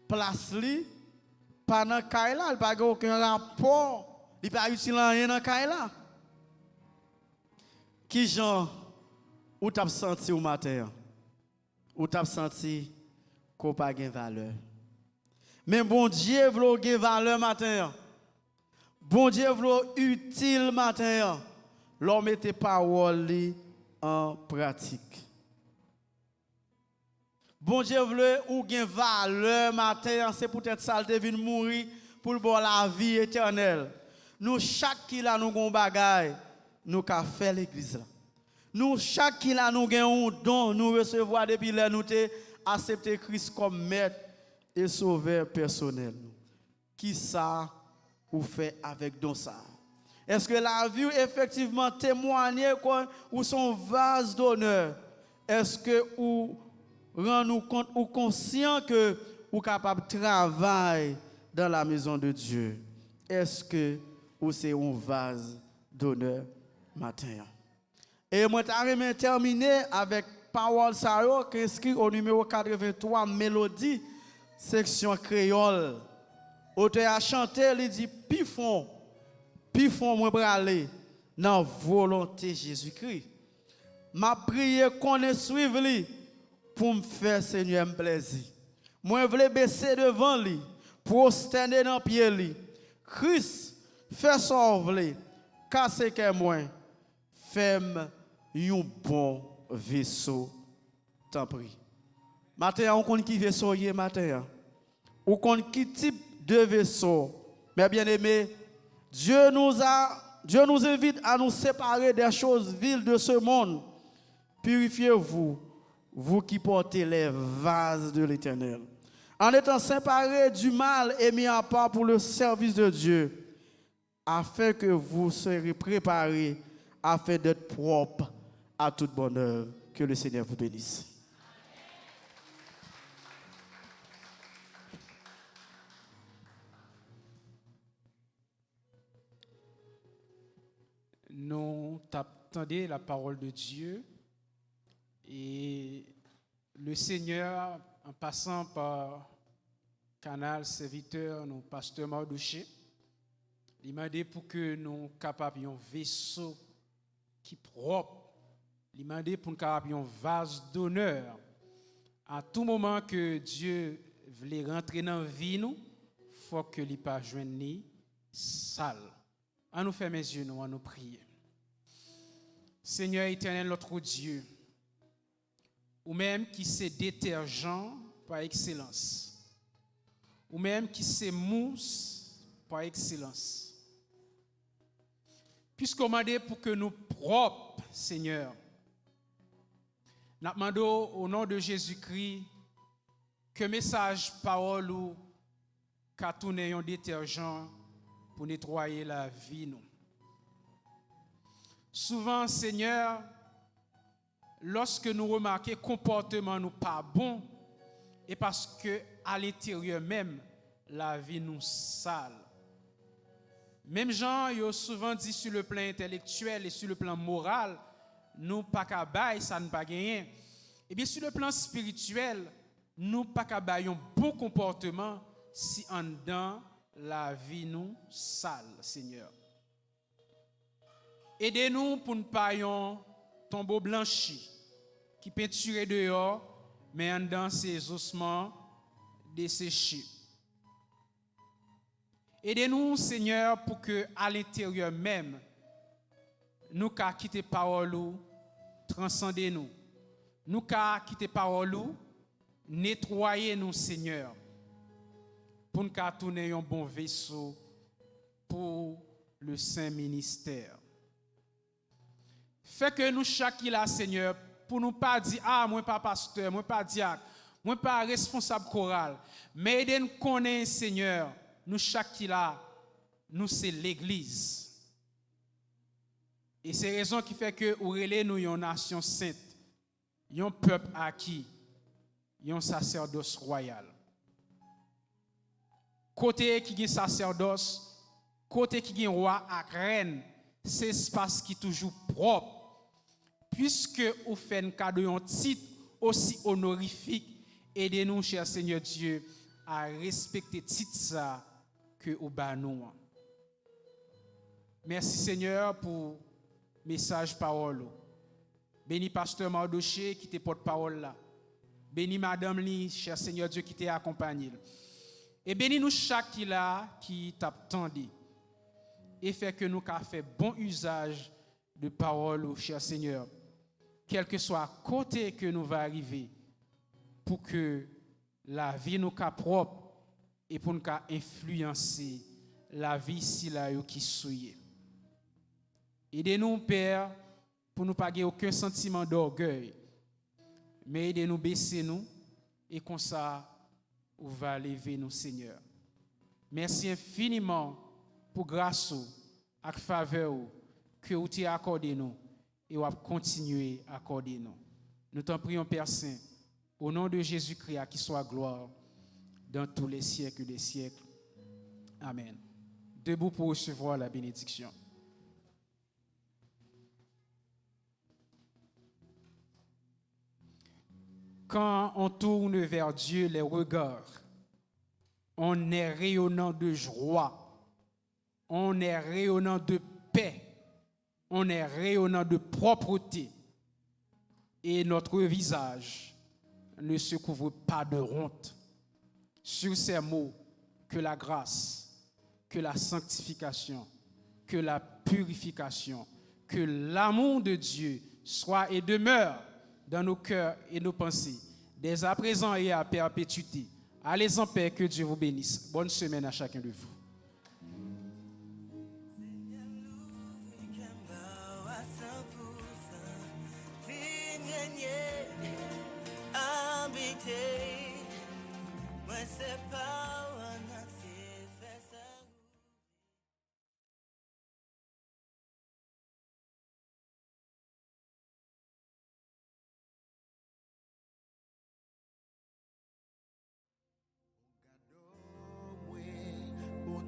Place li pas dans caille là, il pas aucun rapport, il pas utile rien dans caille là. Qui Jean ou t'as senti au matin? Ou t'as senti qu'on pas gain valeur? Mais bon Dieu veut gain valeur matin. Bon Dieu veut utile matin. L'homme mette parole en pratique. Bon Dieu veut ou gain valeur matin, c'est peut-être ça de venir mourir pour bon la vie éternelle. Nous chaque qui là nous gon bagaille nous qu'a fait l'église là. Nous chaque qui là nous gagnons un don, nous recevoir depuis là nous te accepter Christ comme maître et sauveur personnel. Qui ça ou fait avec don ça? Est-ce que la vie effectivement témoigner ou son vase d'honneur? Est-ce que ou rend nous compte ou conscient que ou capable de travailler dans la maison de Dieu? Est-ce que ou c'est un vase d'honneur matin? Et moi je terminer avec parole ça qui est inscrit au numéro 83 mélodie section créole. Auteur a chanté, il dit pifon moi braler dans volonté Jésus-Christ. M'a prié qu'on ait suivi lui pour me faire Seigneur me plaisir. Moi voulais baisser devant lui, prosterner dans pied lui. Christ fait sauver, casser que moi, femme un bon vaisseau. T'en prie. Matin on connaît qui vaisseau y est matin. On connaît qui type de vaisseau. Mais bien aimé, Dieu nous invite à nous séparer des choses viles de ce monde. Purifiez-vous, vous qui portez les vases de l'Éternel. En étant séparés du mal et mis à part pour le service de Dieu, afin que vous serez préparés, afin d'être propres à toute bonne œuvre. Que le Seigneur vous bénisse. Nous t'attendons la parole de Dieu et le Seigneur, en passant par canal serviteur, nos pasteurs Mardouché, il m'a dit pour que nous capables un vaisseau qui propre, il m'a dit pour nous capables un vase d'honneur. À tout moment que Dieu voulait rentrer dans la vie, il faut que il pas joindre ni sale. À nous fermer les yeux, nous, à nous prier. Seigneur éternel, notre Dieu, ou même qui c'est détergent par excellence, ou même qui c'est mousse par excellence. Puisqu'on demande pour que nous propres, Seigneur. Nous demandons au nom de Jésus-Christ que message, parole ou qu'à tourner un détergent pour nettoyer la vie nous. Souvent, Seigneur, lorsque nous remarquons que le comportement nous pas bon, et parce que à l'intérieur même, la vie nous sale. Même gens, ils ont souvent dit sur le plan intellectuel et sur le plan moral, nous pas qu'à bailler, ça ne pas gagner. Et bien sur le plan spirituel, nous pas qu'à bailler un bon comportement si en dedans la vie nous sale, Seigneur. Aidez-nous pour ne pas un tombeau blanchi qui peinturé dehors, mais en dedans ses ossements desséchés. Aidez-nous, Seigneur, pour que à l'intérieur même, nous qu'à quitter parole ou transcender nous. Nous qu'à quitter parole ou nettoyer nous, Seigneur, pour nous qu'à tourner un bon vaisseau pour le saint ministère. Fait que nous chaque là, Seigneur, pour nous pas dire ah moi pas pasteur, moi pas diacre, moi pas responsable choral, mais aidez-nous connaître, Seigneur. Nous chaque là, nous c'est l'église. Et c'est raison qui fait que nous sommes une nation sainte, un peuple acquis, un sacerdoce royal. Côté qui est sacerdoce, côté qui est roi et reine, c'est espace qui est toujours propre. Puisque vous faites un cadeau, un titre aussi honorifique, aidez-nous, cher Seigneur Dieu, à respecter le titre ça que vous nous. Merci Seigneur pour message parole. Béni pasteur Mardoché qui te porte parole là. Béni madame li, cher Seigneur Dieu qui t'a accompagné. Et béni nous chaque qui là qui t'attendait. Et fait que nous qu'a fait bon usage de parole, cher Seigneur. Quel que soit côté que nous va arriver pour que la vie nous soit propre et pour nous influencer la vie si là qui souille. Aidez-nous, Père, pour nous pas avoir aucun sentiment d'orgueil, mais aidez-nous baisser nous et comme ça, on va lever nous, Seigneur. Merci infiniment pour grâce et faveur que vous avez accordé nous et vous avez continué à accorder nous. Nous t'en prions, Père Saint, au nom de Jésus-Christ, à qui soit gloire dans tous les siècles des siècles. Amen. Debout pour recevoir la bénédiction. Quand on tourne vers Dieu les regards, on est rayonnant de joie, on est rayonnant de paix, on est rayonnant de propreté et notre visage ne se couvre pas de honte. Sur ces mots, que la grâce, que la sanctification, que la purification, que l'amour de Dieu soit et demeure dans nos cœurs et nos pensées, dès à présent et à perpétuité. Allez en paix, que Dieu vous bénisse. Bonne semaine à chacun de vous.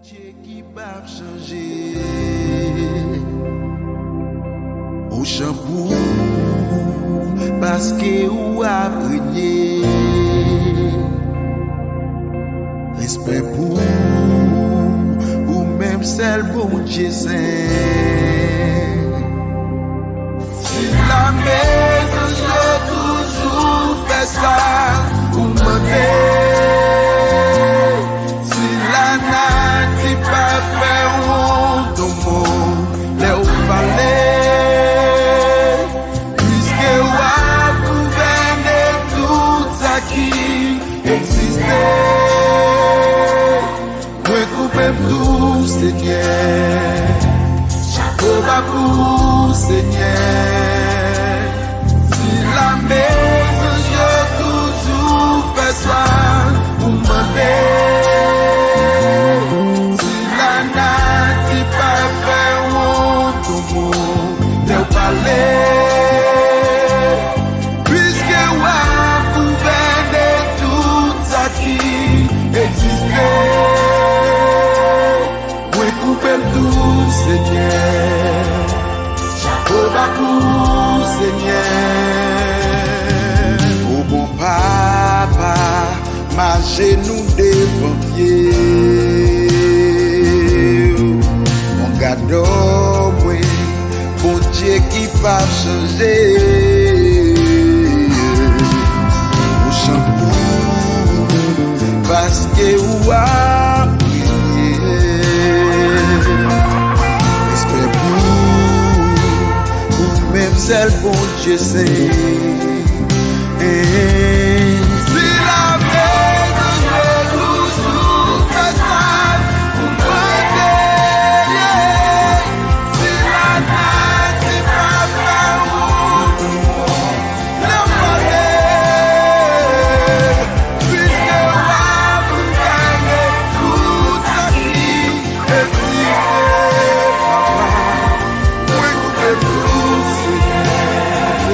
Dieu qui va changer au shampoo parce que ou a brillé respect pour ou même celle bon Dieu saint si la maison j'ai toujours fait ça pour me pas faire honte au monde, les haut parler, puisque on gouverner tout ça qui existait, recouper tout Seigneur, chapeau va Seigneur. Au bon papa, ma genou devant pied. Mon gado, moi, bon Dieu qui va changer. Au shampoo, parce que ou a prié. Espère pour même celle bon Dieu sait. C'est la maison de toujours ça pour moi. C'est la natte, c'est pas par où la palais. Puisque vous gagnez tout ça qui est si moi vous faites tout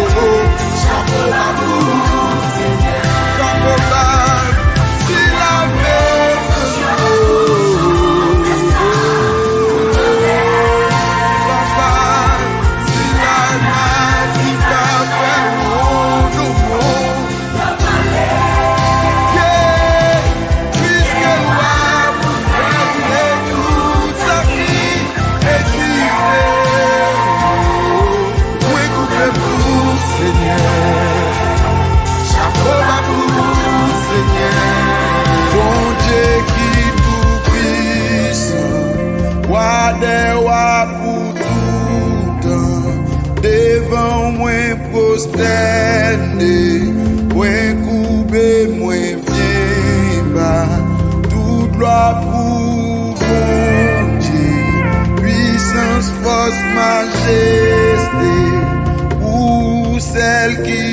Seigneur. Oh, chapeau à vous. Devant moi prosterné, moi coupé, moi bien bas, toute gloire pour mon Dieu, puissance, force, majesté, pour celle qui